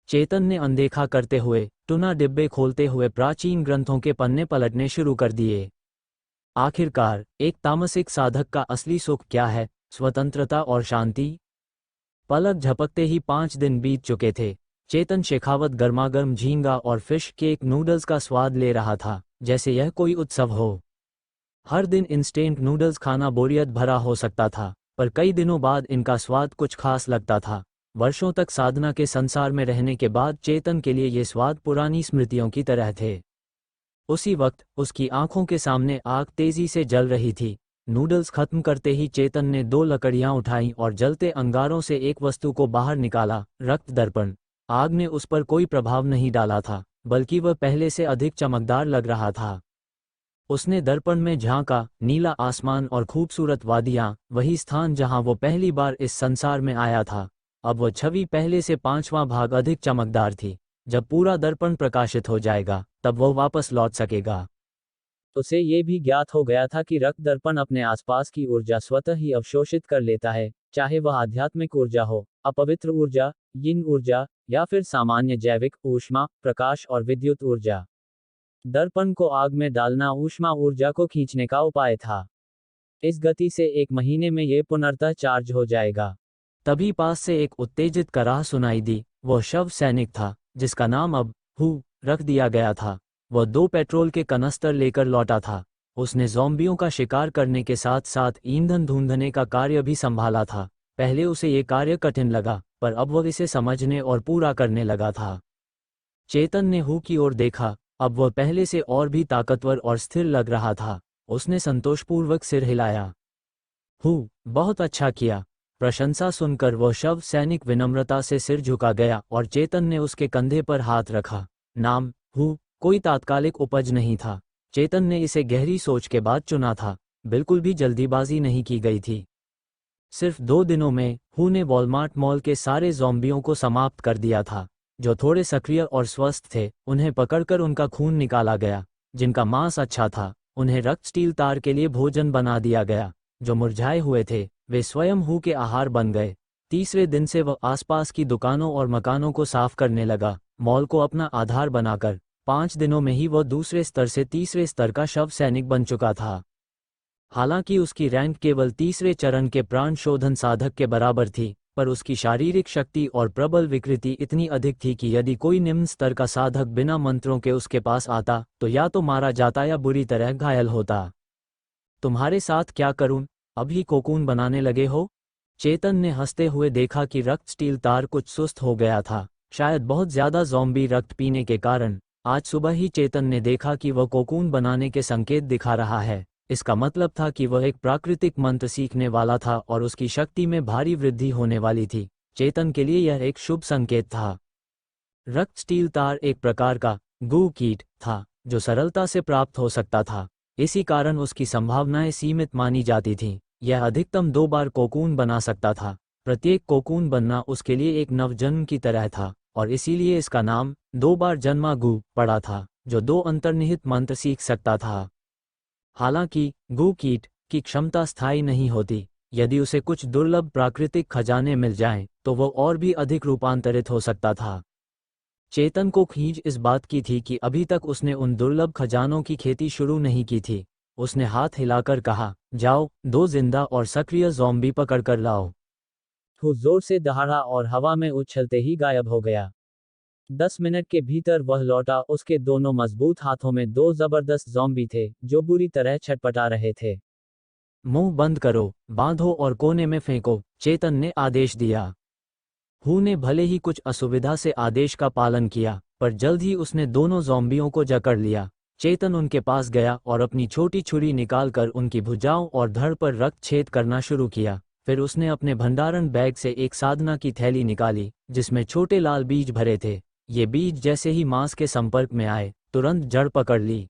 चेतन ने अनदेखा करते हुए टुना डिब्बे खोलते हुए प्राचीन ग्रंथों के पन्ने पलटने शुरू कर दिए। आखिरकार, एक तामसिक साधक का असली सुख क्या है? स्वतंत्रता और शांति। पलक झपकते ही 5 दिन बीत चुके थे। चेतन शेखावत गर्मागर्म झींगा और फिश केक नूडल्स का स्वाद ले रहा था, जैसे यह कोई उत्सव हो। हर दिन इंस्टेंट नूडल्स खाना बोरियत भरा हो सकता था, पर कई दिनों बाद इनका स्वाद कुछ खास लगता था। वर्षों तक साधना के संसार में रहने के बाद चेतन के लिए ये स्वाद पुरानी स्मृतियों की तरह थे। उसी वक्त उसकी आंखों के सामने आग तेजी से जल रही थी। नूडल्स खत्म करते ही चेतन ने 2 लकड़ियां उठाईं और जलते अंगारों से एक वस्तु को बाहर निकाला, रक्त दर्पण। आग ने उस पर कोई प्रभाव नहीं डाला था, बल्कि वह पहले से अधिक चमकदार लग रहा था। उसने दर्पण में झांका, नीला आसमान और खूबसूरत वादियां, वही स्थान जहां वो पहली बार इस संसार में आया था। अब वह छवि पहले से 5वां भाग अधिक चमकदार थी। जब पूरा दर्पण प्रकाशित हो जाएगा, तब वो वापस लौट सकेगा। उसे ये भी ज्ञात हो गया था कि रक्त दर्पण अपने आसपास की ऊर्जा स्वतः ही अवशोषित कर लेता है, चाहे वह आध्यात्मिक ऊर्जा हो, अपवित्र ऊर्जा, यिन ऊर्जा, या फिर सामान्य जैविक ऊष्मा, प्रकाश और विद्युत ऊर्जा। दर्पण को आग में डालना ऊष्मा ऊर्जा को खींचने का उपाय था। इस गति से 1 महीने में ये पुनर्तः चार्ज हो जाएगा। तभी पास से एक उत्तेजित कराह सुनाई दी। वह शव सैनिक था, जिसका नाम अब हु रख दिया गया था। वह 2 पेट्रोल के कनस्तर लेकर लौटा था। उसने ज़ॉम्बियों का शिकार करने के साथ साथ ईंधन ढूंढने का कार्य भी संभाला था। पहले उसे ये कार्य कठिन लगा, पर अब वह इसे समझने और पूरा करने लगा था। चेतन ने हु की ओर देखा। अब वह पहले से और भी ताकतवर और स्थिर लग रहा था। उसने संतोषपूर्वक सिर हिलाया। हु, बहुत अच्छा किया। प्रशंसा सुनकर वह शव सैनिक विनम्रता से सिर झुका गया और चेतन ने उसके कंधे पर हाथ रखा। नाम हु कोई तात्कालिक उपज नहीं था। चेतन ने इसे गहरी सोच के बाद चुना था। बिल्कुल भी जल्दीबाजी नहीं की गई थी। सिर्फ 2 दिनों में हु ने वॉलमार्ट मॉल के सारे ज़ॉम्बियों को समाप्त कर दिया था। जो थोड़े सक्रिय और स्वस्थ थे, उन्हें पकड़कर उनका खून निकाला गया। जिनका मांस अच्छा था, उन्हें रक्त स्टील तार के लिए भोजन बना दिया गया। जो मुरझाए हुए थे, वे स्वयं हु के आहार बन गए। तीसरे दिन से वह आसपास की दुकानों और मकानों को साफ करने लगा, मॉल को अपना आधार बनाकर। 5 दिनों में ही वह दूसरे स्तर से तीसरे स्तर का शव सैनिक बन चुका था। हालांकि उसकी रैंक केवल तीसरे चरण के प्राण शोधन साधक के बराबर थी, पर उसकी शारीरिक शक्ति और प्रबल विकृति इतनी अधिक थी कि यदि कोई निम्न स्तर का साधक बिना मंत्रों के उसके पास आता, तो या तो मारा जाता या बुरी तरह घायल होता। तुम्हारे साथ क्या करूं? अभी कोकून बनाने लगे हो? चेतन ने हंसते हुए देखा कि रक्त स्टील तार कुछ सुस्त हो गया था, शायद बहुत ज्यादा ज़ॉम्बी रक्त पीने के कारण। आज सुबह ही चेतन ने देखा कि वह कोकून बनाने के संकेत दिखा रहा है। इसका मतलब था कि वह एक प्राकृतिक मंत्र सीखने वाला था और उसकी शक्ति में भारी वृद्धि होने वाली थी। चेतन के लिए यह एक शुभ संकेत था। रक्त स्टील तार एक प्रकार का गू कीट था, जो सरलता से प्राप्त हो सकता था। इसी कारण उसकी संभावनाएं सीमित मानी जाती थीं। यह अधिकतम 2 बार कोकून बना सकता था। प्रत्येक कोकून बनना उसके लिए एक नवजन्म की तरह था, और इसीलिए इसका नाम 2 बार जन्मा गू पड़ा था, जो 2 अंतर्निहित मंत्र सीख सकता था। हालांकि गू कीट की क्षमता स्थायी नहीं होती। यदि उसे कुछ दुर्लभ प्राकृतिक खजाने मिल जाएं, तो वह और भी अधिक रूपांतरित हो सकता था। चेतन को खींच इस बात की थी कि अभी तक उसने उन दुर्लभ खजानों की खेती शुरू नहीं की थी। उसने हाथ हिलाकर कहा, जाओ, 2 जिंदा और सक्रिय ज़ॉम्बी पकड़कर लाओ। वो जोर से दहाड़ा और हवा में उछलते ही गायब हो गया। 10 मिनट के भीतर वह लौटा। उसके दोनों मजबूत हाथों में 2 जबरदस्त ज़ॉम्बी थे, जो बुरी तरह छटपटा रहे थे। मुंह बंद करो, बांधो और कोने में फेंको, चेतन ने आदेश दिया। हु ने भले ही कुछ असुविधा से आदेश का पालन किया, पर जल्द ही उसने दोनों ज़ॉम्बियों को जकड़ लिया। चेतन उनके पास गया और अपनी छोटी छुरी निकालकर उनकी भुजाओं और धड़ पर रक्त छेद करना शुरू किया। फिर उसने अपने भंडारण बैग से एक साधना की थैली निकाली, जिसमें छोटे लाल बीज भरे थे। ये बीज जैसे ही मांस के संपर्क में आए, तुरंत जड़ पकड़ ली।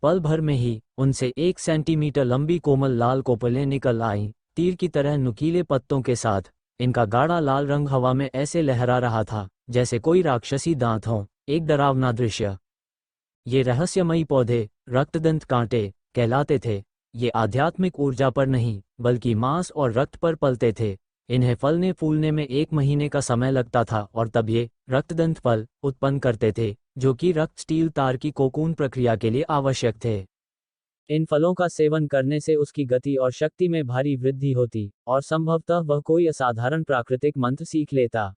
पल भर में ही उनसे 1 सेंटीमीटर लंबी कोमल लाल कोपलें निकल आईं, तीर की तरह नुकीले पत्तों के साथ। इनका गाढ़ा लाल रंग हवा में ऐसे लहरा रहा था, जैसे कोई राक्षसी दांत हों। एक डरावना दृश्य। ये रहस्यमयी पौधे रक्तदंत कांटे कहलाते थे। ये आध्यात्मिक ऊर्जा पर नहीं, बल्कि मांस और रक्त पर पलते थे। इन्हें फलने फूलने में 1 महीने का समय लगता था, और तब ये रक्तदंत फल उत्पन्न करते थे, जो कि रक्त स्टील तार की कोकून प्रक्रिया के लिए आवश्यक थे। इन फलों का सेवन करने से उसकी गति और शक्ति में भारी वृद्धि होती, और संभवतः वह कोई असाधारण प्राकृतिक मंत्र सीख लेता।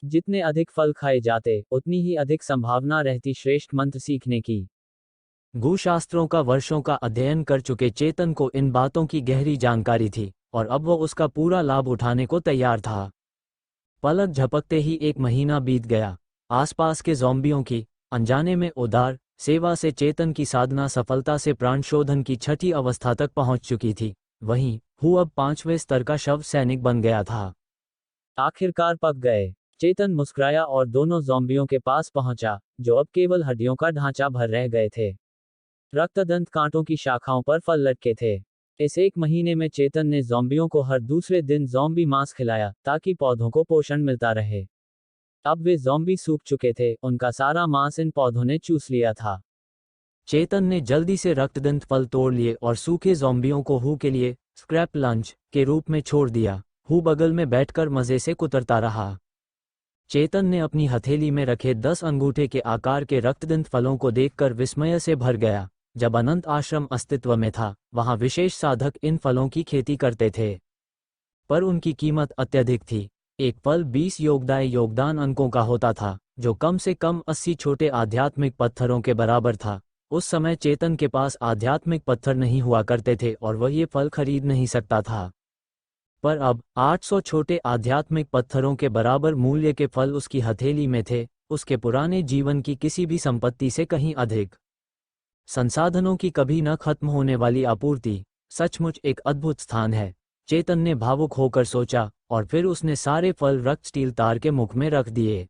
जितने अधिक फल खाए जाते, उतनी ही अधिक संभावना रहती श्रेष्ठ मंत्र सीखने की। गूशास्त्रों का वर्षों का अध्ययन कर चुके चेतन को इन बातों की गहरी जानकारी थी, और अब वह उसका पूरा लाभ उठाने को तैयार था। पलक झपकते ही 1 महीना बीत गया। आसपास के ज़ॉम्बियों की अनजाने में उदार सेवा से चेतन की साधना सफलता से प्राणशोधन की छठी अवस्था तक पहुंच चुकी थी। वहीं हु अब 5वें स्तर का शव सैनिक बन गया था। आखिरकार पक गए। चेतन मुस्कुराया और दोनों ज़ॉम्बियों के पास पहुंचा, जो अब केवल हड्डियों का ढांचा भर रह गए थे। रक्तदंत कांटों की शाखाओं पर फल लटके थे। इस 1 महीने में चेतन ने ज़ॉम्बियों को हर दूसरे दिन ज़ॉम्बी मांस खिलाया, ताकि पौधों को पोषण मिलता रहे। अब वे ज़ॉम्बी सूख चुके थे, उनका सारा मांस इन पौधों ने चूस लिया था। चेतन ने जल्दी से रक्तदंत फल तोड़ लिए और सूखे ज़ॉम्बियों को हु के लिए स्क्रैप लंच के रूप में छोड़ दिया। हु बगल में बैठकर मज़े से कुतरता रहा। चेतन ने अपनी हथेली में रखे 10 अंगूठे के आकार के रक्तदंत फलों को देखकर विस्मय से भर गया। जब अनंत आश्रम अस्तित्व में था, वहां विशेष साधक इन फलों की खेती करते थे, पर उनकी कीमत अत्यधिक थी। एक फल 20 योगदान अंकों का होता था, जो कम से कम 80 छोटे आध्यात्मिक पत्थरों के बराबर था। उस समय चेतन के पास आध्यात्मिक पत्थर नहीं हुआ करते थे और वह ये फल खरीद नहीं सकता था। पर अब 800 छोटे आध्यात्मिक पत्थरों के बराबर मूल्य के फल उसकी हथेली में थे, उसके पुराने जीवन की किसी भी संपत्ति से कहीं अधिक। संसाधनों की कभी न खत्म होने वाली आपूर्ति सचमुच एक अद्भुत स्थान है, चेतन ने भावुक होकर सोचा, और फिर उसने सारे फल रक्त स्टील तार के मुख में रख दिए।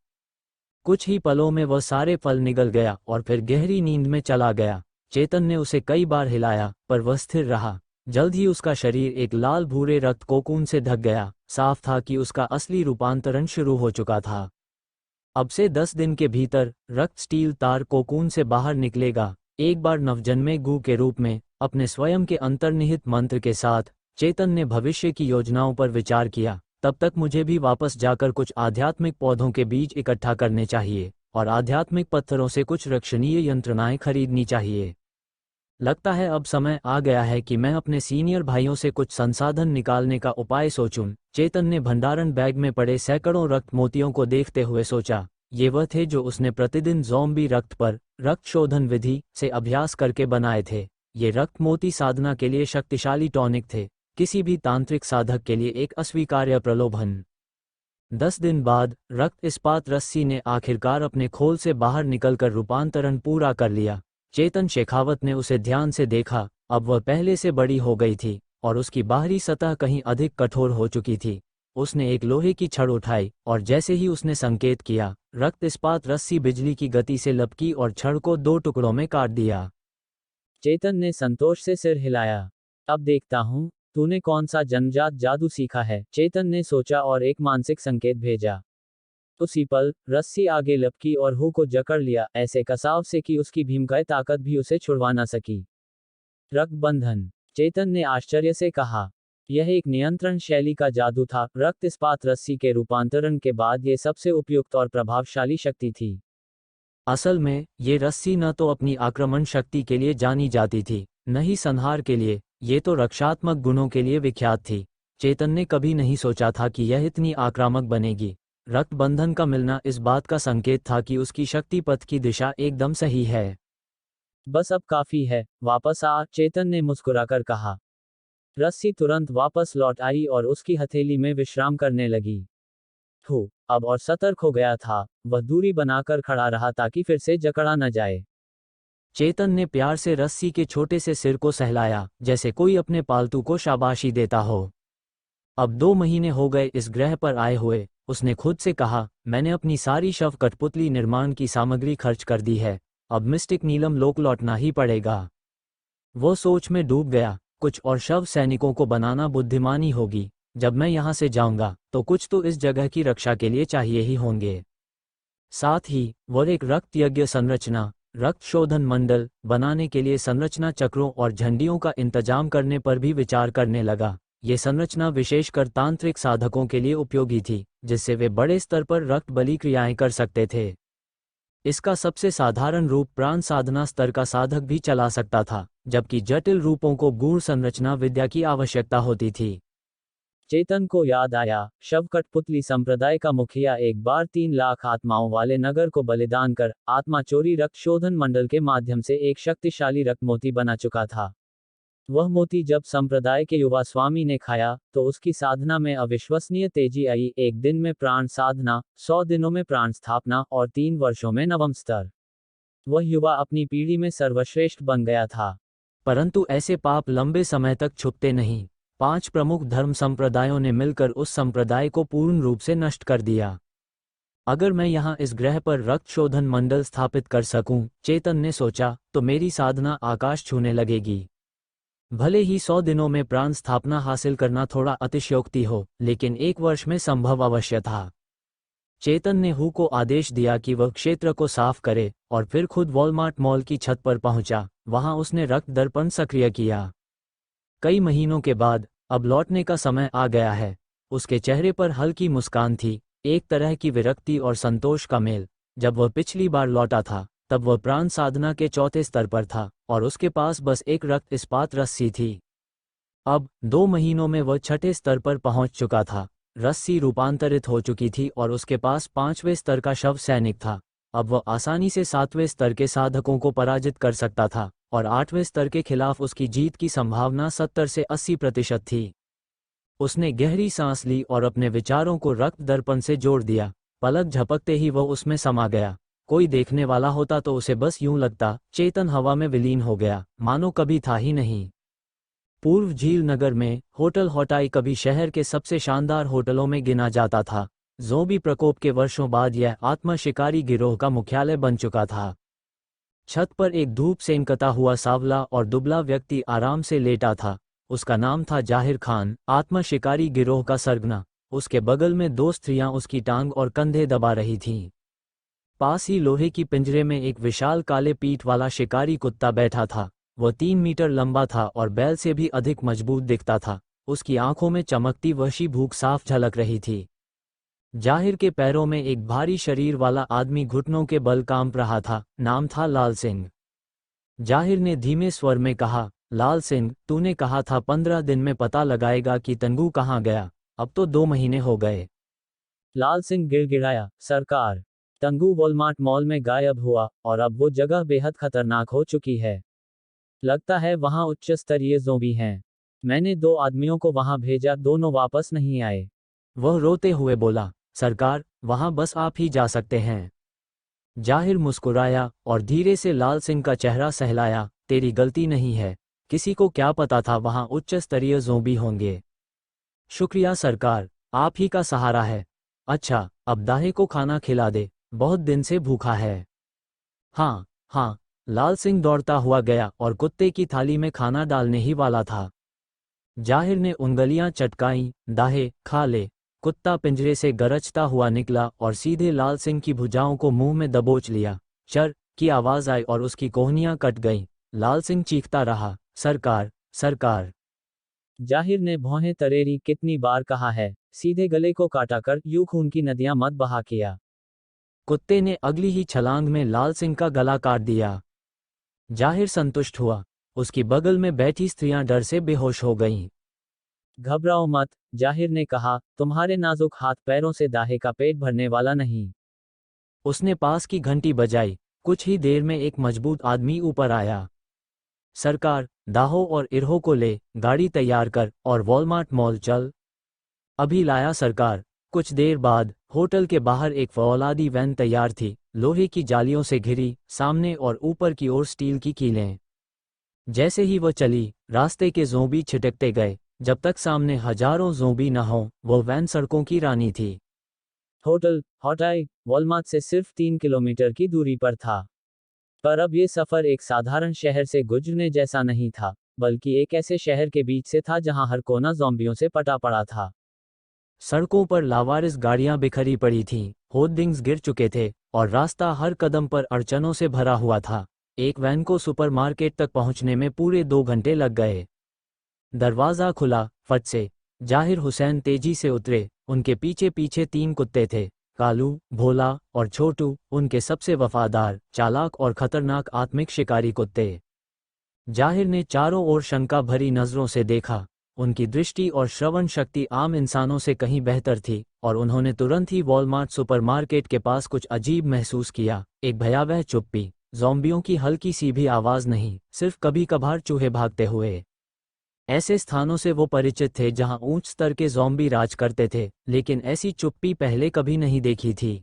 कुछ ही पलों में वह सारे फल निगल गया और फिर गहरी नींद में चला गया। चेतन ने उसे कई बार हिलाया, पर वह स्थिर रहा। जल्द ही उसका शरीर एक लाल भूरे रक्त कोकून से ढक गया। साफ था कि उसका असली रूपांतरण शुरू हो चुका था। अब से 10 दिन के भीतर रक्त स्टील तार कोकून से बाहर निकलेगा। एक बार नवजन्मे गू के रूप में, अपने स्वयं के अंतर्निहित मंत्र के साथ, चेतन ने भविष्य की योजनाओं पर विचार किया। तब तक मुझे भी वापस जाकर कुछ आध्यात्मिक पौधों के बीज इकट्ठा करने चाहिए, और आध्यात्मिक पत्थरों से कुछ रक्षणीय यंत्रणाएं खरीदनी चाहिए। लगता है अब समय आ गया है कि मैं अपने सीनियर भाइयों से कुछ संसाधन निकालने का उपाय सोचूं। चेतन ने भंडारण बैग में पड़े सैकड़ों रक्त मोतियों को देखते हुए सोचा। ये वह थे जो उसने प्रतिदिन ज़ॉम्बी रक्त पर रक्त शोधन विधि से अभ्यास करके बनाए थे। ये रक्त मोती साधना के लिए शक्तिशाली टॉनिक थे, किसी भी तांत्रिक साधक के लिए एक अस्वीकार्य प्रलोभन। 10 दिन बाद रक्त इस्पात रस्सी ने आखिरकार अपने खोल से बाहर निकलकर रूपांतरण पूरा कर लिया। चेतन शेखावत ने उसे ध्यान से देखा। अब वह पहले से बड़ी हो गई थी और उसकी बाहरी सतह कहीं अधिक कठोर हो चुकी थी। उसने एक लोहे की छड़ उठाई और जैसे ही उसने संकेत किया, रक्त इस्पात रस्सी बिजली की गति से लपकी और छड़ को 2 टुकड़ों में काट दिया। चेतन ने संतोष से सिर हिलाया। अब देखता हूँ तूने कौन सा जन्मजात जादू सीखा है, चेतन ने सोचा और एक मानसिक संकेत भेजा। उसी पल रस्सी आगे लपकी और हु को जकड़ लिया, ऐसे कसाव से कि उसकी भीमकाय ताकत भी उसे छुड़वा न सकी। रक्त बंधन, चेतन ने आश्चर्य से कहा। यह एक नियंत्रण शैली का जादू था। रक्त इस्पात रस्सी के रूपांतरण के बाद ये सबसे उपयुक्त और प्रभावशाली शक्ति थी। असल में ये रस्सी न तो अपनी आक्रमण शक्ति के लिए जानी जाती थी, न ही संहार के लिए, ये तो रक्षात्मक गुणों के लिए विख्यात थी। चेतन ने कभी नहीं सोचा था कि यह इतनी आक्रामक बनेगी। रक्त बंधन का मिलना इस बात का संकेत था कि उसकी शक्ति पथ की दिशा एकदम सही है। बस अब काफी है, वापस आ, चेतन ने मुस्कुराकर कहा। रस्सी तुरंत वापस लौट आई और उसकी हथेली में विश्राम करने लगी। अब और सतर्क हो गया था। वह दूरी बनाकर खड़ा रहा ताकि फिर से जकड़ा न जाए। चेतन ने प्यार से रस्सी के छोटे से सिर को सहलाया, जैसे कोई अपने पालतू को शाबाशी देता हो। अब 2 महीने हो गए इस ग्रह पर आए हुए, उसने खुद से कहा। मैंने अपनी सारी शव कठपुतली निर्माण की सामग्री खर्च कर दी है, अब मिस्टिक नीलम लोक लौटना ही पड़ेगा। वो सोच में डूब गया। कुछ और शव सैनिकों को बनाना बुद्धिमानी होगी। जब मैं यहाँ से जाऊंगा तो कुछ तो इस जगह की रक्षा के लिए चाहिए ही होंगे। साथ ही वह एक रक्त यज्ञ संरचना, रक्त शोधन मंडल बनाने के लिए संरचना चक्रों और झंडियों का इंतजाम करने पर भी विचार करने लगा। ये संरचना विशेषकर तांत्रिक साधकों के लिए उपयोगी थी, जिससे वे बड़े स्तर पर रक्त बलि क्रियाएं कर सकते थे। इसका सबसे साधारण रूप प्राण साधना स्तर का साधक भी चला सकता था, जबकि जटिल रूपों को गूढ़ संरचना विद्या की आवश्यकता होती थी। चेतन को याद आया, शव कठपुतली संप्रदाय का मुखिया एक बार 3 लाख आत्माओं वाले नगर को बलिदान कर आत्मा चोरी रक्त शोधन मंडल के माध्यम से एक शक्तिशाली रक्त मोती बना चुका था। वह मोती जब संप्रदाय के युवा स्वामी ने खाया तो उसकी साधना में अविश्वसनीय तेजी आई। एक दिन में प्राण साधना, 100 दिनों में प्राण स्थापना और 3 वर्षों में नवम स्तर। वह युवा अपनी पीढ़ी में सर्वश्रेष्ठ बन गया था। परंतु ऐसे पाप लंबे समय तक छुपते नहीं। 5 प्रमुख धर्म संप्रदायों ने मिलकर उस संप्रदाय को पूर्ण रूप से नष्ट कर दिया। अगर मैं यहाँ इस ग्रह पर रक्त शोधन मंडल स्थापित कर सकूं, चेतन ने सोचा, तो मेरी साधना आकाश छूने लगेगी। भले ही 100 दिनों में प्राण स्थापना हासिल करना थोड़ा अतिशयोक्ति हो, लेकिन 1 वर्ष में संभव अवश्य था। चेतन ने हु को आदेश दिया कि वह क्षेत्र को साफ करे और फिर खुद वॉलमार्ट मॉल की छत पर पहुंचा। वहां उसने रक्त दर्पण सक्रिय किया। कई महीनों के बाद अब लौटने का समय आ गया है। उसके चेहरे पर हल्की मुस्कान थी, एक तरह की विरक्ति और संतोष का मेल। जब वह पिछली बार लौटा था तब वह प्राण साधना के 4थे स्तर पर था और उसके पास बस एक रक्त इस्पात रस्सी थी। अब 2 महीनों में वह 6ठे स्तर पर पहुंच चुका था। रस्सी रूपांतरित हो चुकी थी और उसके पास 5वें स्तर का शव सैनिक था। अब वह आसानी से 7वें स्तर के साधकों को पराजित कर सकता था और 8वें स्तर के खिलाफ उसकी जीत की संभावना 70 से 80% थी। उसने गहरी सांस ली और अपने विचारों को रक्त दर्पण से जोड़ दिया। पलक झपकते ही वह उसमें समा गया। कोई देखने वाला होता तो उसे बस यूं लगता चेतन हवा में विलीन हो गया, मानो कभी था ही नहीं। पूर्व झील नगर में होटल हॉटाई कभी शहर के सबसे शानदार होटलों में गिना जाता था। ज़ोंबी प्रकोप के वर्षों बाद यह आत्म शिकारी गिरोह का मुख्यालय बन चुका था। छत पर एक धूप सेंकता हुआ सांवला और दुबला व्यक्ति आराम से लेटा था। उसका नाम था जाहिर खान, आत्म शिकारी गिरोह का सरगना। उसके बगल में 2 स्त्रियां उसकी टांग और कंधे दबा रही थीं। पास ही लोहे की पिंजरे में एक विशाल काले पीठ वाला शिकारी कुत्ता बैठा था। वह 3 मीटर लंबा था और बैल से भी अधिक मजबूत दिखता था। उसकी आंखों में चमकती वहशी भूख साफ झलक रही थी। जाहिर के पैरों में एक भारी शरीर वाला आदमी घुटनों के बल कांप रहा था। नाम था लाल सिंह। जाहिर ने धीमे स्वर में कहा, लाल सिंह, तूने कहा था 15 दिन में पता लगाएगा कि तंगू कहाँ गया। अब तो 2 महीने हो गए। लाल सिंह गिड़गिड़ाया, सरकार, तंगू वॉलमार्ट मॉल में गायब हुआ और अब वो जगह बेहद खतरनाक हो चुकी है। लगता है वहां उच्च स्तरीय ज़ोंबी हैं। मैंने 2 आदमियों को वहां भेजा, दोनों वापस नहीं आए। वह रोते हुए बोला, सरकार, वहां बस आप ही जा सकते हैं। जाहिर मुस्कुराया और धीरे से लाल सिंह का चेहरा सहलाया, तेरी गलती नहीं है। किसी को क्या पता था वहां उच्च स्तरीय ज़ोंबी होंगे। शुक्रिया सरकार, आप ही का सहारा है। अच्छा, अब दाहे को खाना खिला दे, बहुत दिन से भूखा है। हाँ हाँ, लाल सिंह दौड़ता हुआ गया और कुत्ते की थाली में खाना डालने ही वाला था। जाहिर ने उंगलियां चटकाईं, दाहे, खा ले। कुत्ता पिंजरे से गरजता हुआ निकला और सीधे लाल सिंह की भुजाओं को मुंह में दबोच लिया। चर की आवाज आई और उसकी कोहनियां कट गईं। लाल सिंह चीखता रहा, सरकार, सरकार। जाहिर ने भौहें तरेरी, कितनी बार कहा है, सीधे गले को काटा कर यूं खून की नदियां मत बहा किया। कुत्ते ने अगली ही छलांग में लाल सिंह का गला काट दिया। जाहिर संतुष्ट हुआ। उसकी बगल में बैठी स्त्रियां डर से बेहोश हो गईं। घबराओ मत, जाहिर ने कहा, तुम्हारे नाजुक हाथ पैरों से दाहे का पेट भरने वाला नहीं। उसने पास की घंटी बजाई। कुछ ही देर में एक मजबूत आदमी ऊपर आया। सरकार, दाहो और इरहो को ले, गाड़ी तैयार कर और वॉलमार्ट मॉल चल। अभी लाया सरकार। कुछ देर बाद होटल के बाहर एक फौलादी वैन तैयार थी, लोहे की जालियों से घिरी, सामने और ऊपर की ओर स्टील की कीलें। जैसे ही वह चली, रास्ते के ज़ोंबी छिटकते गए। जब तक सामने हजारों ज़ोंबी न हों, वो वैन सड़कों की रानी थी। होटल हॉटाई वॉलमार्ट से सिर्फ 3 किलोमीटर की दूरी पर था। पर अब ये सफर एक साधारण शहर से गुजरने जैसा नहीं था, बल्कि एक ऐसे शहर के बीच से था जहां हर कोना ज़ोंबियों से पटा पड़ा था। सड़कों पर लावारिस गाड़ियां बिखरी पड़ी थीं, होर्डिंग्स गिर चुके थे और रास्ता हर कदम पर अड़चनों से भरा हुआ था। एक वैन को सुपरमार्केट तक पहुंचने में पूरे 2 घंटे लग गए। दरवाज़ा खुला, फट से। जाहिर हुसैन तेजी से उतरे। उनके पीछे पीछे 3 कुत्ते थे, कालू, भोला और छोटू, उनके सबसे वफादार, चालाक और खतरनाक आत्मिक शिकारी कुत्ते। जाहिर ने चारों ओर शंका भरी नजरों से देखा। उनकी दृष्टि और श्रवण शक्ति आम इंसानों से कहीं बेहतर थी और उन्होंने तुरंत ही वॉलमार्ट सुपरमार्केट के पास कुछ अजीब महसूस किया। एक भयावह चुप्पी, ज़ोंबियों की हल्की सी भी आवाज़ नहीं, सिर्फ कभी कभार चूहे भागते हुए। ऐसे स्थानों से वो परिचित थे जहां उच्च स्तर के ज़ॉम्बी राज करते थे, लेकिन ऐसी चुप्पी पहले कभी नहीं देखी थी।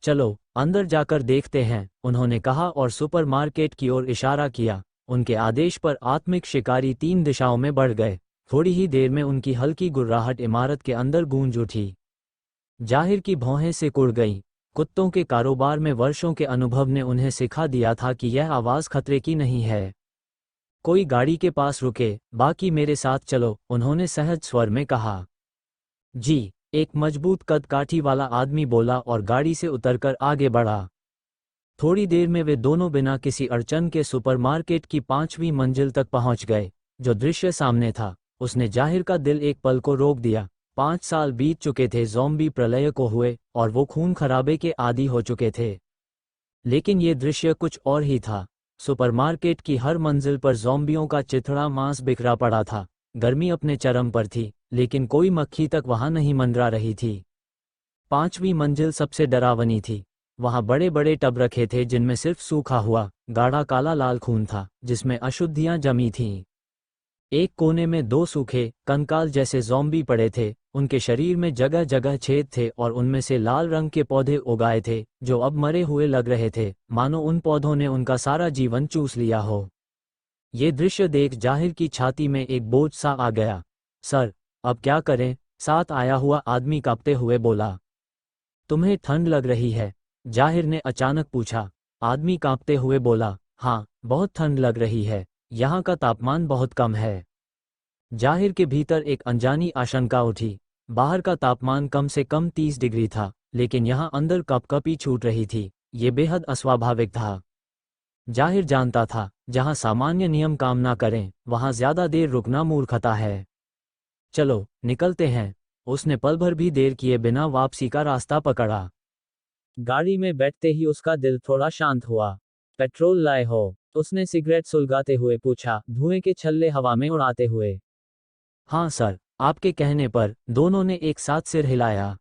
चलो अंदर जाकर देखते हैं, उन्होंने कहा और सुपरमार्केट की ओर इशारा किया। उनके आदेश पर आत्मिक शिकारी 3 दिशाओं में बढ़ गए। थोड़ी ही देर में उनकी हल्की गुर्राहट इमारत के अंदर गूंज उठी। जाहिर की भौहें सिकुड़ गईं। कुत्तों के कारोबार में वर्षों के अनुभव ने उन्हें सिखा दिया था कि यह आवाज़ खतरे की नहीं है। कोई गाड़ी के पास रुके, बाकी मेरे साथ चलो, उन्होंने सहज स्वर में कहा। जी, एक मजबूत कद काठी वाला आदमी बोला और गाड़ी से उतरकर आगे बढ़ा। थोड़ी देर में वे दोनों बिना किसी अड़चन के सुपरमार्केट की 5वीं मंजिल तक पहुंच गए। जो दृश्य सामने था, उसने जाहिर का दिल एक पल को रोक दिया। 5 साल बीत चुके थे ज़ॉम्बी प्रलय को हुए, और वो खून खराबे के आदी हो चुके थे। लेकिन ये दृश्य कुछ और ही था। सुपरमार्केट की हर मंजिल पर ज़ॉम्बियों का चिथड़ा मांस बिखरा पड़ा था। गर्मी अपने चरम पर थी, लेकिन कोई मक्खी तक वहां नहीं मंडरा रही थी। 5वीं मंजिल सबसे डरावनी थी। वहां बड़े बड़े टब रखे थे जिनमें सिर्फ सूखा हुआ गाढ़ा काला लाल खून था, जिसमें अशुद्धियां जमी थीं। एक कोने में 2 सूखे कंकाल जैसे ज़ॉम्बी पड़े थे। उनके शरीर में जगह जगह छेद थे और उनमें से लाल रंग के पौधे उगाए थे जो अब मरे हुए लग रहे थे, मानो उन पौधों ने उनका सारा जीवन चूस लिया हो। ये दृश्य देख जाहिर की छाती में एक बोझ सा आ गया। सर, अब क्या करें? साथ आया हुआ आदमी कांपते हुए बोला। तुम्हें ठंड लग रही है? जाहिर ने अचानक पूछा। आदमी कांपते हुए बोला, हाँ, बहुत ठंड लग रही है। यहाँ का तापमान बहुत कम है। जाहिर के भीतर एक अनजानी आशंका उठी। बाहर का तापमान कम से कम 30 डिग्री था, लेकिन यहाँ अंदर कपकपी छूट रही थी। ये बेहद अस्वाभाविक था। जाहिर जानता था, जहाँ सामान्य नियम काम ना करें, वहाँ ज्यादा देर रुकना मूर्खता है। चलो निकलते हैं। उसने पल भर भी देर किए बिना वापसी का रास्ता पकड़ा। गाड़ी में बैठते ही उसका दिल थोड़ा शांत हुआ। पेट्रोल लाए हो? उसने सिगरेट सुलगाते हुए पूछा, धुएं के छल्ले हवा में उड़ाते हुए। हाँ सर, आपके कहने पर, दोनों ने एक साथ सिर हिलाया।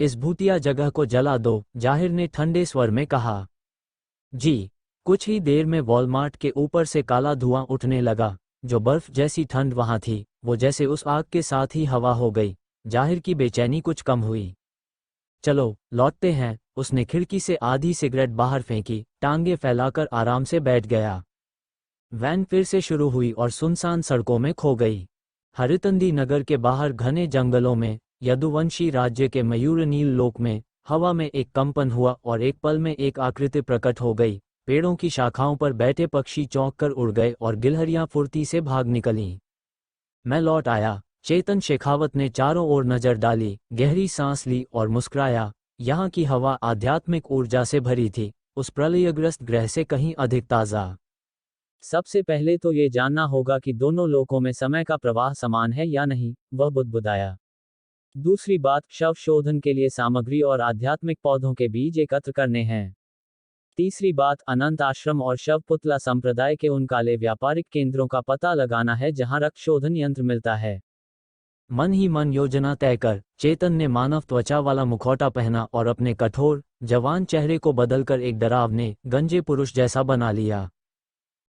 इस भूतिया जगह को जला दो, जाहिर ने ठंडे स्वर में कहा। जी। कुछ ही देर में वॉलमार्ट के ऊपर से काला धुआं उठने लगा। जो बर्फ जैसी ठंड वहां थी, वो जैसे उस आग के साथ ही हवा हो गई। जाहिर की बेचैनी कुछ कम हुई। चलो लौटते हैं। उसने खिड़की से आधी सिगरेट बाहर फेंकी, टांगे फैलाकर आराम से बैठ गया। वैन फिर से शुरू हुई और सुनसान सड़कों में खो गई। हरितंदी नगर के बाहर घने जंगलों में, यदुवंशी राज्य के मयूर नील लोक में, हवा में एक कंपन हुआ और एक पल में एक आकृति प्रकट हो गई। पेड़ों की शाखाओं पर बैठे पक्षी चौंक कर उड़ गए और गिलहरियां फुर्ती से भाग निकलीं। मैं लौट आया। चेतन शेखावत ने चारों ओर नजर डाली, गहरी सांस ली और मुस्कुराया। यहाँ की हवा आध्यात्मिक ऊर्जा से भरी थी, उस प्रलयग्रस्त ग्रह से कहीं अधिक ताज़ा। सबसे पहले तो ये जानना होगा कि दोनों लोकों में समय का प्रवाह समान है या नहीं, वह बुदबुदाया। दूसरी बात, शव शोधन के लिए सामग्री और आध्यात्मिक पौधों के बीज एकत्र करने हैं। तीसरी बात, अनंत आश्रम और शव पुतला संप्रदाय के उन काले व्यापारिक केंद्रों का पता लगाना है जहां रक्त शोधन यंत्र मिलता है। मन ही मन योजना तय कर, चेतन ने मानव त्वचा वाला मुखौटा पहना और अपने कठोर, जवान चेहरे को बदलकर एक डरावने, गंजे पुरुष जैसा बना लिया।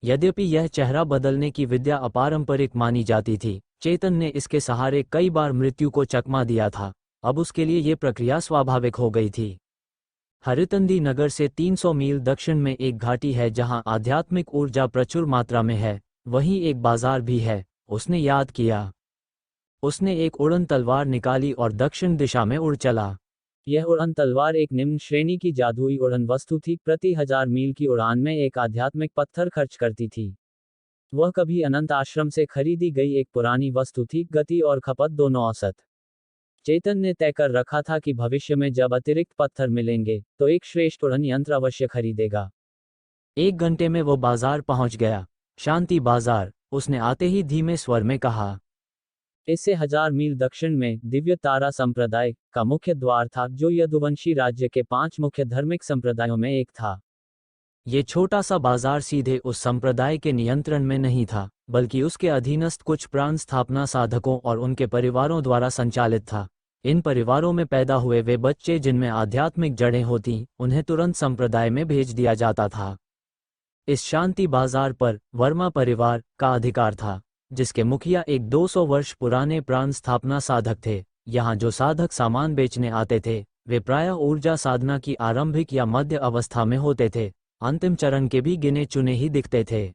यद्यपि यह चेहरा बदलने की विद्या अपारंपरिक मानी जाती थी, चेतन ने इसके सहारे कई बार मृत्यु को चकमा दिया था। अब उसके लिए ये प्रक्रिया स्वाभाविक हो गई थी। हरितंदी नगर से 300 मील दक्षिण में एक घाटी है जहां आध्यात्मिक ऊर्जा प्रचुर मात्रा में है। वहीं एक बाजार भी है, उसने याद किया। उसने एक उड़न तलवार निकाली और दक्षिण दिशा में उड़ चला। यह उड़न तलवार एक निम्न श्रेणी की जादुई उड़न वस्तु थी, प्रति 1000 मील की उड़ान में एक आध्यात्मिक पत्थर खर्च करती थी। वह कभी अनंत आश्रम से खरीदी गई एक पुरानी वस्तु थी, गति और खपत दोनों औसत। चेतन ने तय कर रखा था कि भविष्य में जब अतिरिक्त पत्थर मिलेंगे, तो एक श्रेष्ठ उड़न यंत्र अवश्य खरीदेगा। 1 घंटे में वो बाजार पहुंच गया। शांति बाजार, उसने आते ही धीमे स्वर में कहा। इससे 1000 मील दक्षिण में दिव्य तारा संप्रदाय का मुख्य द्वार था, जो यदुवंशी राज्य के 5 मुख्य धार्मिक संप्रदायों में एक था। ये छोटा सा बाजार सीधे उस संप्रदाय के नियंत्रण में नहीं था, बल्कि उसके अधीनस्थ कुछ प्राण स्थापना साधकों और उनके परिवारों द्वारा संचालित था। इन परिवारों में पैदा हुए वे बच्चे जिनमें आध्यात्मिक जड़ें होती, उन्हें तुरंत संप्रदाय में भेज दिया जाता था। इस शांति बाजार पर वर्मा परिवार का अधिकार था। जिसके मुखिया एक 200 वर्ष पुराने प्राण स्थापना साधक थे। यहाँ जो साधक सामान बेचने आते थे वे प्रायः ऊर्जा साधना की आरंभिक या मध्य अवस्था में होते थे, अंतिम चरण के भी गिने चुने ही दिखते थे।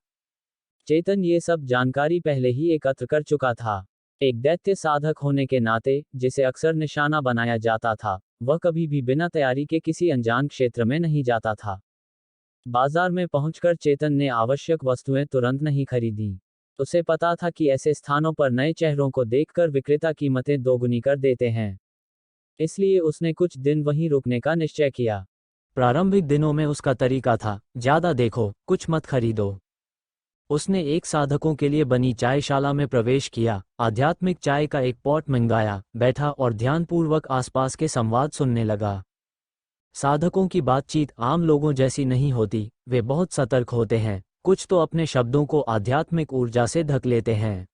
चेतन ये सब जानकारी पहले ही एकत्र कर चुका था। एक दैत्य साधक होने के नाते, जिसे अक्सर निशाना बनाया जाता था, वह कभी भी बिना तैयारी के किसी अनजान क्षेत्र में नहीं जाता था। बाजार में पहुंचकर चेतन ने आवश्यक वस्तुएं तुरंत नहीं खरीदी। उसे पता था कि ऐसे स्थानों पर नए चेहरों को देखकर विक्रेता कीमतें दोगुनी कर देते हैं। इसलिए उसने कुछ दिन वहीं रुकने का निश्चय किया। प्रारंभिक दिनों में उसका तरीका था, ज्यादा देखो, कुछ मत खरीदो। उसने एक साधकों के लिए बनी चायशाला में प्रवेश किया, आध्यात्मिक चाय का एक पॉट मंगाया, बैठा और ध्यानपूर्वक आसपास के संवाद सुनने लगा। साधकों की बातचीत आम लोगों जैसी नहीं होती, वे बहुत सतर्क होते हैं, कुछ तो अपने शब्दों को आध्यात्मिक ऊर्जा से ढक लेते हैं।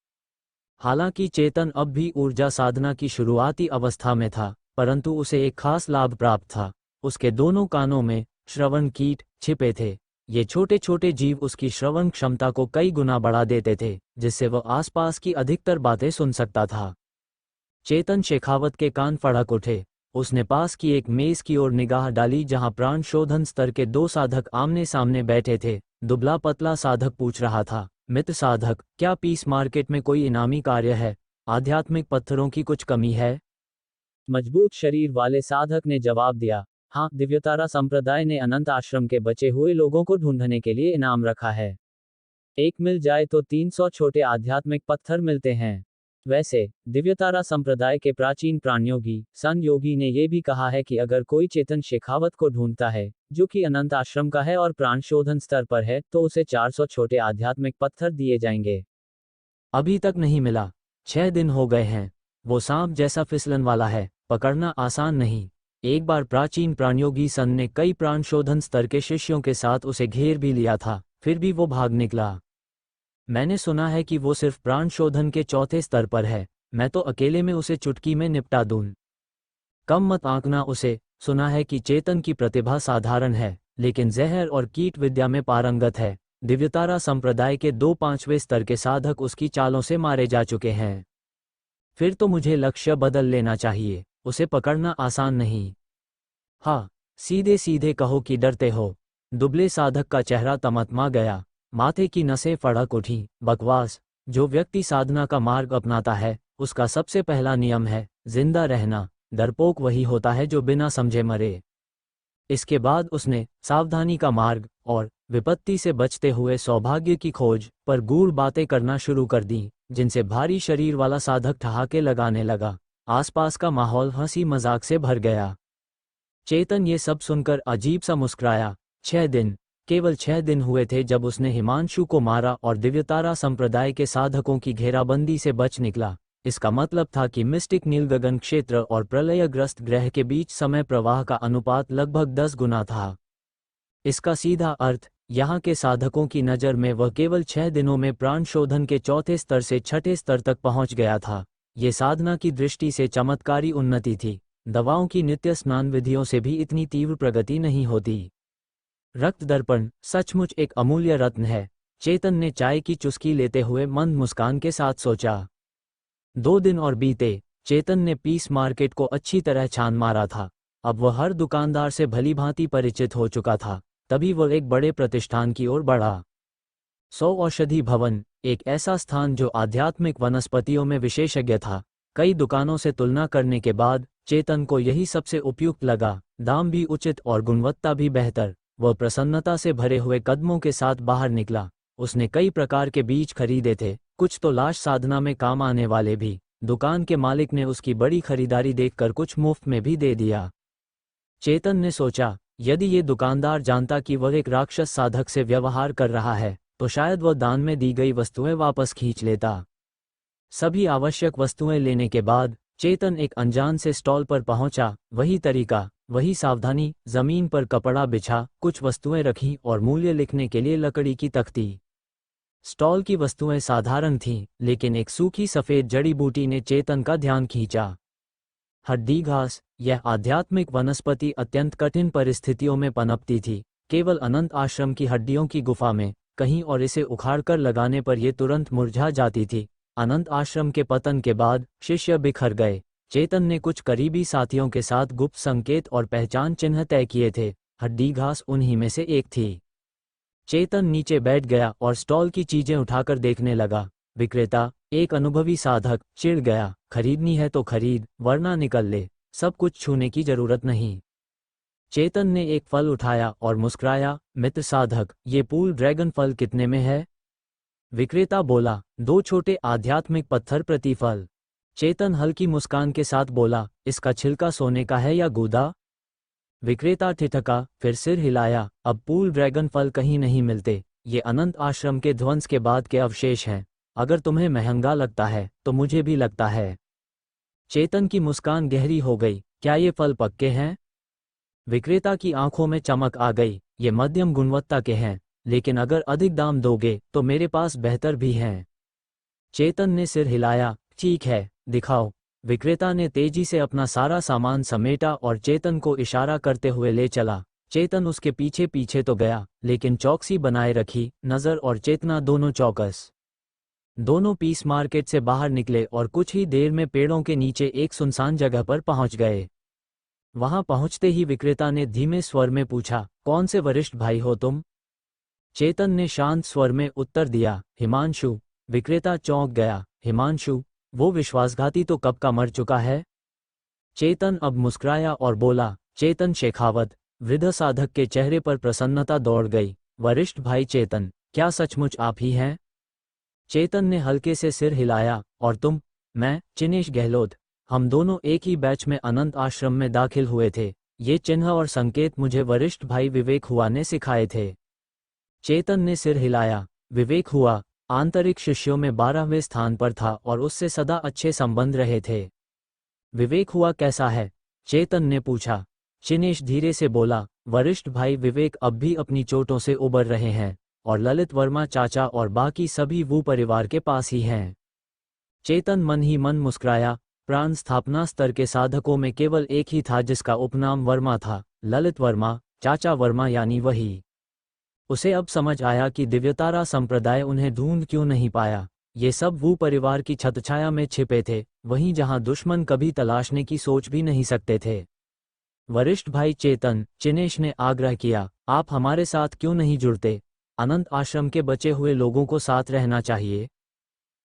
हालांकि चेतन अब भी ऊर्जा साधना की शुरुआती अवस्था में था, परंतु उसे एक खास लाभ प्राप्त था। उसके दोनों कानों में श्रवण कीट छिपे थे। ये छोटे छोटे जीव उसकी श्रवण क्षमता को कई गुना बढ़ा देते थे, जिससे वह आसपास की अधिकतर बातें सुन सकता था। चेतन शेखावत के कान फड़क उठे। उसने पास की एक मेज की ओर निगाह डाली जहां प्राण शोधन स्तर के दो साधक आमने सामने बैठे थे। दुबला पतला साधक पूछ रहा था, मित्र साधक, क्या पीस मार्केट में कोई इनामी कार्य है? आध्यात्मिक पत्थरों की कुछ कमी है? मजबूत शरीर वाले साधक ने जवाब दिया, हाँ, दिव्यतारा संप्रदाय ने अनंत आश्रम के बचे हुए लोगों को ढूंढने के लिए इनाम रखा है। एक मिल जाए तो 300 छोटे आध्यात्मिक पत्थर मिलते हैं। वैसे दिव्यतारा संप्रदाय के प्राचीन प्राणयोगी सन योगी ने यह भी कहा है कि अगर कोई चेतन शेखावत को ढूंढता है, जो कि अनंत आश्रम का है और प्राण शोधन स्तर पर है, तो उसे 400 छोटे आध्यात्मिक पत्थर दिए जाएंगे। अभी तक नहीं मिला। 6 दिन हो गए हैं। वो सांप जैसा फिसलन वाला है, पकड़ना आसान नहीं। एक बार प्राचीन प्राणयोगी सन ने कई प्राण शोधन स्तर के शिष्यों के साथ उसे घेर भी लिया था, फिर भी वो भाग निकला। मैंने सुना है कि वो सिर्फ प्राण शोधन के 4थे स्तर पर है। मैं तो अकेले में उसे चुटकी में निपटा दूं। कम मत आंकना उसे। सुना है कि चेतन की प्रतिभा साधारण है, लेकिन जहर और कीट विद्या में पारंगत है। दिव्यतारा संप्रदाय के 2 5वें स्तर के साधक उसकी चालों से मारे जा चुके हैं। फिर तो मुझे लक्ष्य बदल लेना चाहिए। उसे पकड़ना आसान नहीं। हाँ, सीधे सीधे कहो कि डरते हो। दुबले साधक का चेहरा तमतमा गया, माथे की नसें फड़क उठी। बकवास। जो व्यक्ति साधना का मार्ग अपनाता है, उसका सबसे पहला नियम है जिंदा रहना। डरपोक वही होता है जो बिना समझे मरे। इसके बाद उसने सावधानी का मार्ग और विपत्ति से बचते हुए सौभाग्य की खोज पर गूढ़ बातें करना शुरू कर दी, जिनसे भारी शरीर वाला साधक ठहाके लगाने लगा। आसपास का माहौल हंसी मजाक से भर गया। चेतन ये सब सुनकर अजीब सा मुस्कुराया। 6 दिन, केवल 6 दिन हुए थे जब उसने हिमांशु को मारा और दिव्यतारा संप्रदाय के साधकों की घेराबंदी से बच निकला। इसका मतलब था कि मिस्टिक नीलगगन क्षेत्र और प्रलयग्रस्त ग्रह के बीच समय प्रवाह का अनुपात लगभग 10 गुना था। इसका सीधा अर्थ, यहाँ के साधकों की नज़र में वह केवल 6 दिनों में प्राण शोधन के 4थे स्तर से 6ठे स्तर तक पहुँच गया था। ये साधना की दृष्टि से चमत्कारी उन्नति थी। दवाओं की नित्य स्नान विधियों से भी इतनी तीव्र प्रगति नहीं होती। रक्त दर्पण सचमुच एक अमूल्य रत्न है। चेतन ने चाय की चुस्की लेते हुए मंद मुस्कान के साथ सोचा। 2 दिन और बीते। चेतन ने पीस मार्केट को अच्छी तरह छान मारा था। अब वह हर दुकानदार से भलीभांति परिचित हो चुका था। तभी वह एक बड़े प्रतिष्ठान की ओर बढ़ा। 100 औषधि भवन, एक ऐसा स्थान जो आध्यात्मिक वनस्पतियों में विशेषज्ञ था। कई दुकानों से तुलना करने के बाद चेतन को यही सबसे उपयुक्त लगा। दाम भी उचित और गुणवत्ता भी बेहतर। वह प्रसन्नता से भरे हुए कदमों के साथ बाहर निकला। उसने कई प्रकार के बीज खरीदे थे, कुछ तो लाश साधना में काम आने वाले भी। दुकान के मालिक ने उसकी बड़ी खरीदारी देखकर कुछ मुफ्त में भी दे दिया। चेतन ने सोचा, यदि ये दुकानदार जानता कि वह एक राक्षस साधक से व्यवहार कर रहा है, तो शायद वह दान में दी गई वस्तुएं वापस खींच लेता। सभी आवश्यक वस्तुएं लेने के बाद चेतन एक अनजान से स्टॉल पर पहुंचा। वही तरीका, वही सावधानी। जमीन पर कपड़ा बिछा, कुछ वस्तुएं रखीं और मूल्य लिखने के लिए लकड़ी की तख्ती। स्टॉल की वस्तुएं साधारण थीं, लेकिन एक सूखी सफेद जड़ी बूटी ने चेतन का ध्यान खींचा। हड्डी घास। यह आध्यात्मिक वनस्पति अत्यंत कठिन परिस्थितियों में पनपती थी। केवल अनंत आश्रम की हड्डियों की गुफा में कहीं और इसे उखाड़कर लगाने पर यह तुरंत मुरझा जाती थी। अनंत आश्रम के पतन के बाद शिष्य बिखर गए। चेतन ने कुछ करीबी साथियों के साथ गुप्त संकेत और पहचान चिन्ह तय किए थे। हड्डी घास उन्हीं में से एक थी। चेतन नीचे बैठ गया और स्टॉल की चीजें उठाकर देखने लगा। विक्रेता, एक अनुभवी साधक, चिढ़ गया। खरीदनी है तो खरीद, वरना निकल ले, सब कुछ छूने की जरूरत नहीं। चेतन ने एक फल उठाया और मुस्कुराया। मित्र साधक, ये पूल ड्रैगन फल कितने में है? विक्रेता बोला, 2 छोटे आध्यात्मिक पत्थर प्रति फल। चेतन हल्की मुस्कान के साथ बोला, इसका छिलका सोने का है या गूदा? विक्रेता ठिठका, फिर सिर हिलाया। अब पूल ड्रैगन फल कहीं नहीं मिलते, ये अनंत आश्रम के ध्वंस के बाद के अवशेष हैं। अगर तुम्हें महंगा लगता है तो मुझे भी लगता है। चेतन की मुस्कान गहरी हो गई। क्या ये फल पक्के हैं? विक्रेता की आंखों में चमक आ गई। ये मध्यम गुणवत्ता के हैं, लेकिन अगर अधिक दाम दोगे तो मेरे पास बेहतर भी हैं। चेतन ने सिर हिलाया। ठीक है, दिखाओ। विक्रेता ने तेजी से अपना सारा सामान समेटा और चेतन को इशारा करते हुए ले चला। चेतन उसके पीछे पीछे तो गया, लेकिन चौकसी बनाए रखी। नजर और चेतना दोनों चौकस। दोनों पीस मार्केट से बाहर निकले और कुछ ही देर में पेड़ों के नीचे एक सुनसान जगह पर पहुंच गए। वहां पहुंचते ही विक्रेता ने धीमे स्वर में पूछा, कौन से वरिष्ठ भाई हो तुम? चेतन ने शांत स्वर में उत्तर दिया, हिमांशु। विक्रेता चौंक गया। हिमांशु? वो विश्वासघाती तो कब का मर चुका है। चेतन अब मुस्कुराया और बोला, चेतन शेखावत। वृद्ध साधक के चेहरे पर प्रसन्नता दौड़ गई। वरिष्ठ भाई चेतन, क्या सचमुच आप ही हैं? चेतन ने हल्के से सिर हिलाया। और तुम? मैं चिनेश गहलोत। हम दोनों एक ही बैच में अनंत आश्रम में दाखिल हुए थे। ये चिन्ह और संकेत मुझे वरिष्ठ भाई विवेक हुआ ने सिखाए थे। चेतन ने सिर हिलाया। विवेक हुआ आंतरिक शिष्यों में 12वें स्थान पर था और उससे सदा अच्छे संबंध रहे थे। विवेक हुआ कैसा है? चेतन ने पूछा। चिनेश धीरे से बोला, वरिष्ठ भाई विवेक अब भी अपनी चोटों से उबर रहे हैं, और ललित वर्मा चाचा और बाकी सभी वो परिवार के पास ही हैं। चेतन मन ही मन मुस्कुराया। प्राण स्थापना स्तर के साधकों में केवल एक ही था जिसका उपनाम वर्मा था, ललित वर्मा, चाचा वर्मा, यानी वही। उसे अब समझ आया कि दिव्यतारा संप्रदाय उन्हें ढूंढ क्यों नहीं पाया। ये सब वो परिवार की छतछाया में छिपे थे, वहीं जहां दुश्मन कभी तलाशने की सोच भी नहीं सकते थे। वरिष्ठ भाई चेतन, चिनेश ने आग्रह किया, आप हमारे साथ क्यों नहीं जुड़ते? अनंत आश्रम के बचे हुए लोगों को साथ रहना चाहिए।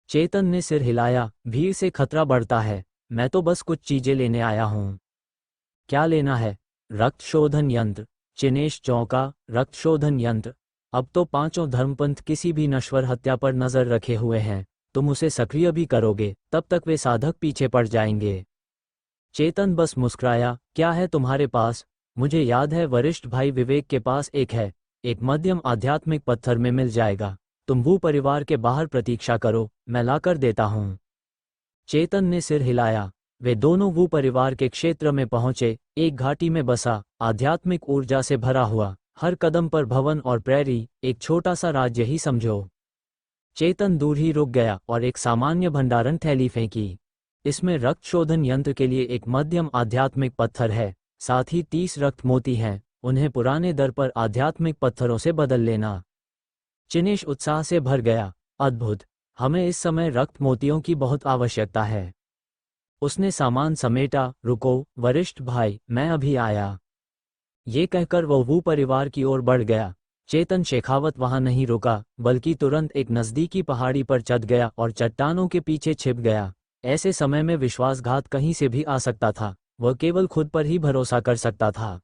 चेतन ने सिर हिलाया। भीड़ से खतरा बढ़ता है, मैं तो बस कुछ चीजें लेने आया हूं। क्या लेना है? रक्त शोधन यंत्र। चिनेश चौंका। रक्त शोधन यंत्र? अब तो 5 धर्मपंथ किसी भी नश्वर हत्या पर नजर रखे हुए हैं। तुम उसे सक्रिय भी करोगे, तब तक वे साधक पीछे पड़ जाएंगे। चेतन बस मुस्कुराया। क्या है तुम्हारे पास? मुझे याद है वरिष्ठ भाई विवेक के पास एक है। एक मध्यम आध्यात्मिक पत्थर में मिल जाएगा। तुम वो परिवार के बाहर प्रतीक्षा करो, मैं लाकर देता हूं। चेतन ने सिर हिलाया। वे दोनों वो परिवार के क्षेत्र में पहुंचे। एक घाटी में बसा, आध्यात्मिक ऊर्जा से भरा हुआ, हर कदम पर भवन और प्रेरी, एक छोटा सा राज्य ही समझो। चेतन दूर ही रुक गया और एक सामान्य भंडारण थैली फेंकी। इसमें रक्त शोधन यंत्र के लिए एक मध्यम आध्यात्मिक पत्थर है, साथ ही 30 रक्त मोती हैं। उन्हें पुराने दर पर आध्यात्मिक पत्थरों से बदल लेना। चिनेश उत्साह से भर गया। अद्भुत, हमें इस समय रक्त मोतियों की बहुत आवश्यकता है। उसने सामान समेटा। रुको वरिष्ठ भाई, मैं अभी आया। ये कहकर वो परिवार की ओर बढ़ गया। चेतन शेखावत वहां नहीं रुका, बल्कि तुरंत एक नजदीकी पहाड़ी पर चढ़ गया और चट्टानों के पीछे छिप गया। ऐसे समय में विश्वासघात कहीं से भी आ सकता था, वह केवल खुद पर ही भरोसा कर सकता था।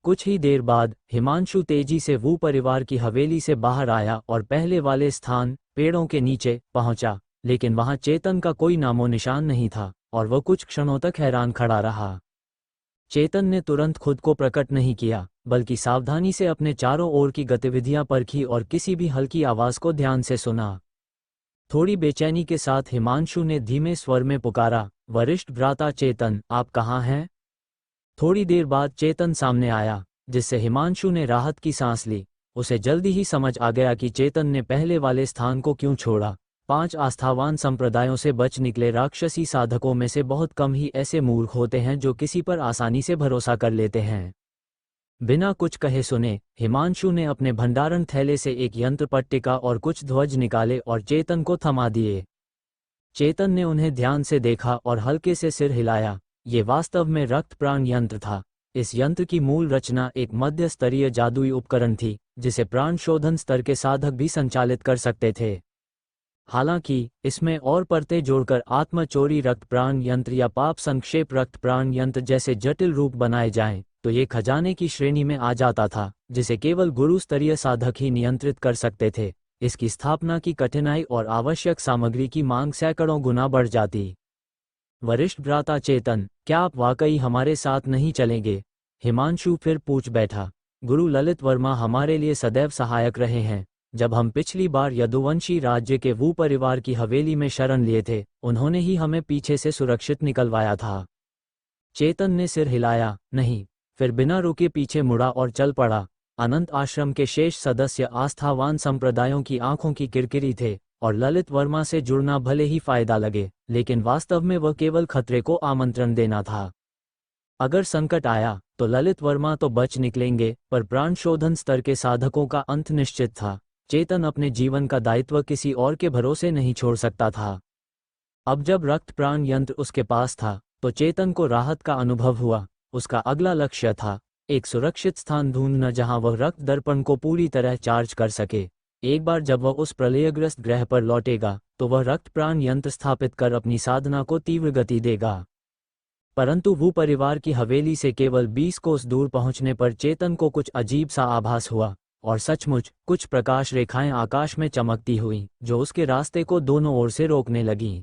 कुछ ही देर बाद हिमांशु तेजी से वो परिवार की हवेली से बाहर आया और पहले वाले स्थान, पेड़ों के नीचे, पहुंचा। लेकिन वहां चेतन का कोई नामो निशान नहीं था और वह कुछ क्षणों तक हैरान खड़ा रहा। चेतन ने तुरंत खुद को प्रकट नहीं किया, बल्कि सावधानी से अपने चारों ओर की गतिविधियां परखी और किसी भी हल्की आवाज को ध्यान से सुना। थोड़ी बेचैनी के साथ हिमांशु ने धीमे स्वर में पुकारा, वरिष्ठ भ्राता चेतन, आप कहाँ हैं? थोड़ी देर बाद चेतन सामने आया, जिससे हिमांशु ने राहत की सांस ली। उसे जल्दी ही समझ आ गया कि चेतन ने पहले वाले स्थान को क्यों छोड़ा। 5 आस्थावान संप्रदायों से बच निकले राक्षसी साधकों में से बहुत कम ही ऐसे मूर्ख होते हैं जो किसी पर आसानी से भरोसा कर लेते हैं। बिना कुछ कहे सुने हिमांशु ने अपने भंडारण थैले से एक यंत्र पट्टिका और कुछ ध्वज निकाले और चेतन को थमा दिए। चेतन ने उन्हें ध्यान से देखा और हल्के से सिर हिलाया। ये वास्तव में रक्त प्राण यंत्र था। इस यंत्र की मूल रचना एक मध्य स्तरीय जादुई उपकरण थी, जिसे प्राण शोधन स्तर के साधक भी संचालित कर सकते थे। हालांकि इसमें और परतें जोड़कर आत्म चोरी रक्त प्राण यंत्र या पाप संक्षेप रक्त प्राण यंत्र जैसे जटिल रूप बनाए जाएं, तो ये खजाने की श्रेणी में आ जाता था, जिसे केवल गुरु स्तरीय साधक ही नियंत्रित कर सकते थे। इसकी स्थापना की कठिनाई और आवश्यक सामग्री की मांग सैकड़ों गुना बढ़ जाती। वरिष्ठ भ्राता चेतन, क्या आप वाकई हमारे साथ नहीं चलेंगे? हिमांशु फिर पूछ बैठा। गुरु ललित वर्मा हमारे लिए सदैव सहायक रहे हैं। जब हम पिछली बार यदुवंशी राज्य के वू परिवार की हवेली में शरण लिए थे, उन्होंने ही हमें पीछे से सुरक्षित निकलवाया था। चेतन ने सिर हिलाया। नहीं। फिर बिना रुके पीछे मुड़ा और चल पड़ा। अनंत आश्रम के शेष सदस्य आस्थावान संप्रदायों की आंखों की किरकिरी थे, और ललित वर्मा से जुड़ना भले ही फायदा लगे, लेकिन वास्तव में वह केवल खतरे को आमंत्रण देना था। अगर संकट आया तो ललित वर्मा तो बच निकलेंगे, पर प्राण शोधन स्तर के साधकों का अंत निश्चित था। चेतन अपने जीवन का दायित्व किसी और के भरोसे नहीं छोड़ सकता था। अब जब रक्त प्राण यंत्र उसके पास था, तो चेतन को राहत का अनुभव हुआ। उसका अगला लक्ष्य था एक सुरक्षित स्थान ढूंढना जहां वह रक्त दर्पण को पूरी तरह चार्ज कर सके। एक बार जब वह उस प्रलयग्रस्त ग्रह पर लौटेगा, तो वह रक्त प्राण यंत्र स्थापित कर अपनी साधना को तीव्र गति देगा। परंतु वो परिवार की हवेली से केवल 20 कोस दूर पहुंचने पर चेतन को कुछ अजीब सा आभास हुआ, और सचमुच कुछ प्रकाश रेखाएं आकाश में चमकती हुई, जो उसके रास्ते को दोनों ओर से रोकने लगीं।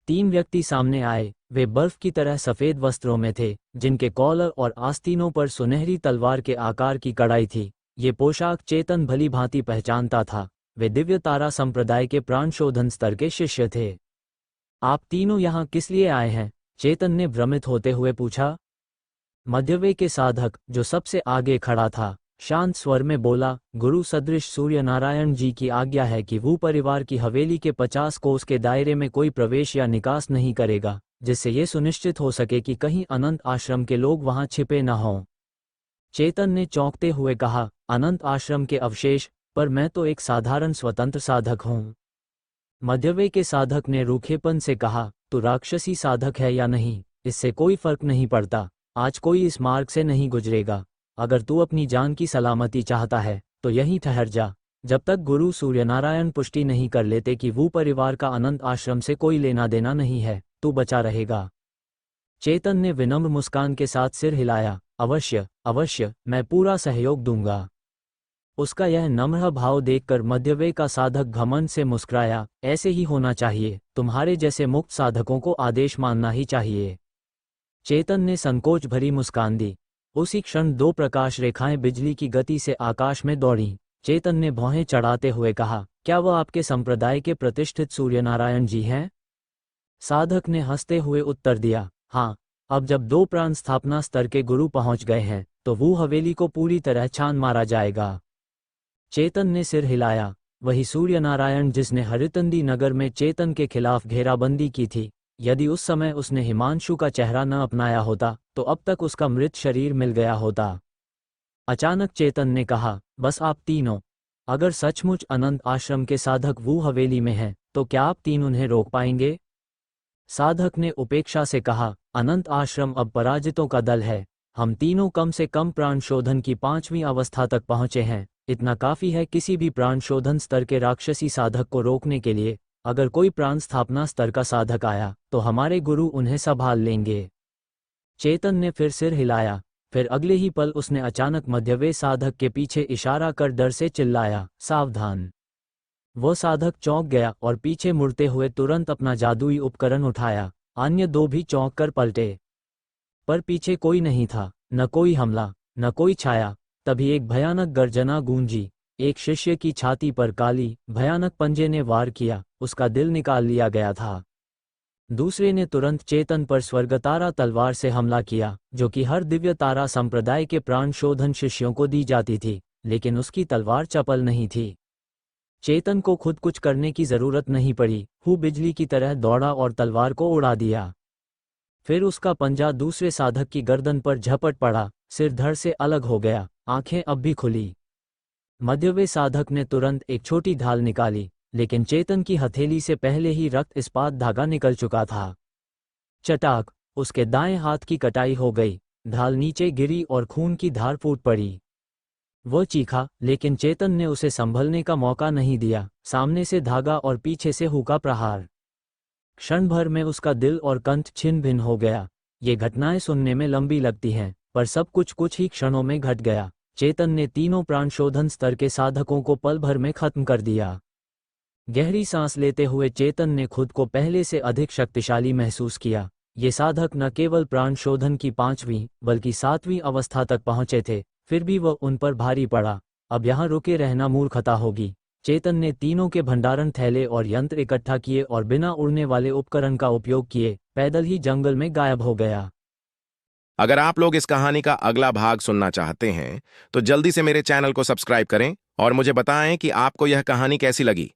3 व्यक्ति सामने आए। वे बर्फ की तरह सफेद वस्त्रों में थे, जिनके कॉलर और आस्तीनों पर सुनहरी तलवार के आकार की कड़ाई थी। ये पोशाक चेतन भली भांति पहचानता था। वे दिव्य तारा संप्रदाय के प्राण शोधन स्तर के शिष्य थे। आप तीनों यहाँ किस लिए आए हैं? चेतन ने भ्रमित होते हुए पूछा। मध्यवे के साधक, जो सबसे आगे खड़ा था, शांत स्वर में बोला, गुरु सदृश सूर्य नारायण जी की आज्ञा है कि वो परिवार की हवेली के 50 कोस के दायरे में कोई प्रवेश या निकास नहीं करेगा, जिससे ये सुनिश्चित हो सके कि कहीं अनंत आश्रम के लोग वहां छिपे न हों। चेतन ने चौंकते हुए कहा, अनंत आश्रम के अवशेष? पर मैं तो एक साधारण स्वतंत्र साधक हूं। मध्यवे के साधक ने रूखेपन से कहा, तू राक्षसी साधक है या नहीं, इससे कोई फर्क नहीं पड़ता। आज कोई इस मार्ग से नहीं गुजरेगा। अगर तू अपनी जान की सलामती चाहता है, तो यहीं ठहर जा। जब तक गुरु सूर्यनारायण पुष्टि नहीं कर लेते कि वो परिवार का अनंत आश्रम से कोई लेना देना नहीं है, तू बचा रहेगा। चेतन ने विनम्र मुस्कान के साथ सिर हिलाया। अवश्य अवश्य, मैं पूरा सहयोग दूंगा। उसका यह नम्र भाव देखकर मध्यवे का साधक घमंड से मुस्कुराया। ऐसे ही होना चाहिए। तुम्हारे जैसे मुक्त साधकों को आदेश मानना ही चाहिए। चेतन ने संकोच भरी मुस्कान दी। उसी क्षण 2 प्रकाश रेखाएं बिजली की गति से आकाश में दौड़ीं। चेतन ने भौहें चढ़ाते हुए कहा, क्या वह आपके संप्रदाय के प्रतिष्ठित सूर्यनारायण जी हैं? साधक ने हंसते हुए उत्तर दिया, हाँ। अब जब 2 प्राण स्थापना स्तर के गुरु पहुंच गए हैं, तो वो हवेली को पूरी तरह छान मारा जाएगा। चेतन ने सिर हिलाया। वही सूर्यनारायण जिसने हरितंदी नगर में चेतन के खिलाफ घेराबंदी की थी। यदि उस समय उसने हिमांशु का चेहरा न अपनाया होता, तो अब तक उसका मृत शरीर मिल गया होता। अचानक चेतन ने कहा, बस आप तीनों। अगर सचमुच अनंत आश्रम के साधक वो हवेली में हैं, तो क्या आप तीन उन्हें रोक पाएंगे? साधक ने उपेक्षा से कहा, अनंत आश्रम अब पराजितों का दल है। हम तीनों कम से कम प्राण शोधन की 5वीं अवस्था तक पहुंचे हैं। इतना काफी है किसी भी प्राण शोधन स्तर के राक्षसी साधक को रोकने के लिए। अगर कोई प्राण स्थापना स्तर का साधक आया, तो हमारे गुरु उन्हें संभाल लेंगे। चेतन ने फिर सिर हिलाया। फिर अगले ही पल उसने अचानक मध्यवे साधक के पीछे इशारा कर डर से चिल्लाया, सावधान। वो साधक चौंक गया और पीछे मुड़ते हुए तुरंत अपना जादुई उपकरण उठाया। अन्य 2 भी चौंक कर पलटे, पर पीछे कोई नहीं था। न कोई हमला, न कोई छाया। तभी एक भयानक गर्जना गूंजी। एक शिष्य की छाती पर काली भयानक पंजे ने वार किया। उसका दिल निकाल लिया गया था। दूसरे ने तुरंत चेतन पर स्वर्गतारा तलवार से हमला किया, जो कि हर दिव्य तारा संप्रदाय के प्राण शोधन शिष्यों को दी जाती थी, लेकिन उसकी तलवार चपल नहीं थी। चेतन को खुद कुछ करने की जरूरत नहीं पड़ी। वो बिजली की तरह दौड़ा और तलवार को उड़ा दिया। फिर उसका पंजा दूसरे साधक की गर्दन पर झपट पड़ा, सिर धड़ से अलग हो गया, आंखें अब भी खुली। मध्यवे साधक ने तुरंत एक छोटी ढाल निकाली, लेकिन चेतन की हथेली से पहले ही रक्त इस्पात धागा निकल चुका था। चटाक, उसके दाएं हाथ की कटाई हो गई, ढाल नीचे गिरी और खून की धार फूट पड़ी। वो चीखा, लेकिन चेतन ने उसे संभलने का मौका नहीं दिया, सामने से धागा और पीछे से हुक्का प्रहार। क्षण भर में उसका दिल और कंठ छिन्न भिन्न हो गया। ये घटनाएं सुनने में लंबी लगती हैं, पर सब कुछ ही क्षणों में घट गया। चेतन ने तीनों प्राणशोधन स्तर के साधकों को पल भर में खत्म कर दिया। गहरी सांस लेते हुए चेतन ने खुद को पहले से अधिक शक्तिशाली महसूस किया। ये साधक न केवल प्राणशोधन की 5वीं बल्कि 7वीं अवस्था तक पहुंचे थे, फिर भी वह उन पर भारी पड़ा। अब यहाँ रुके रहना मूर्खता होगी। चेतन ने तीनों के भंडारण थैले और यंत्र इकट्ठा किए और बिना उड़ने वाले उपकरण का उपयोग किए पैदल ही जंगल में गायब हो गया। अगर आप लोग इस कहानी का अगला भाग सुनना चाहते हैं तो जल्दी से मेरे चैनल को सब्सक्राइब करें और मुझे बताएं कि आपको यह कहानी कैसी लगी।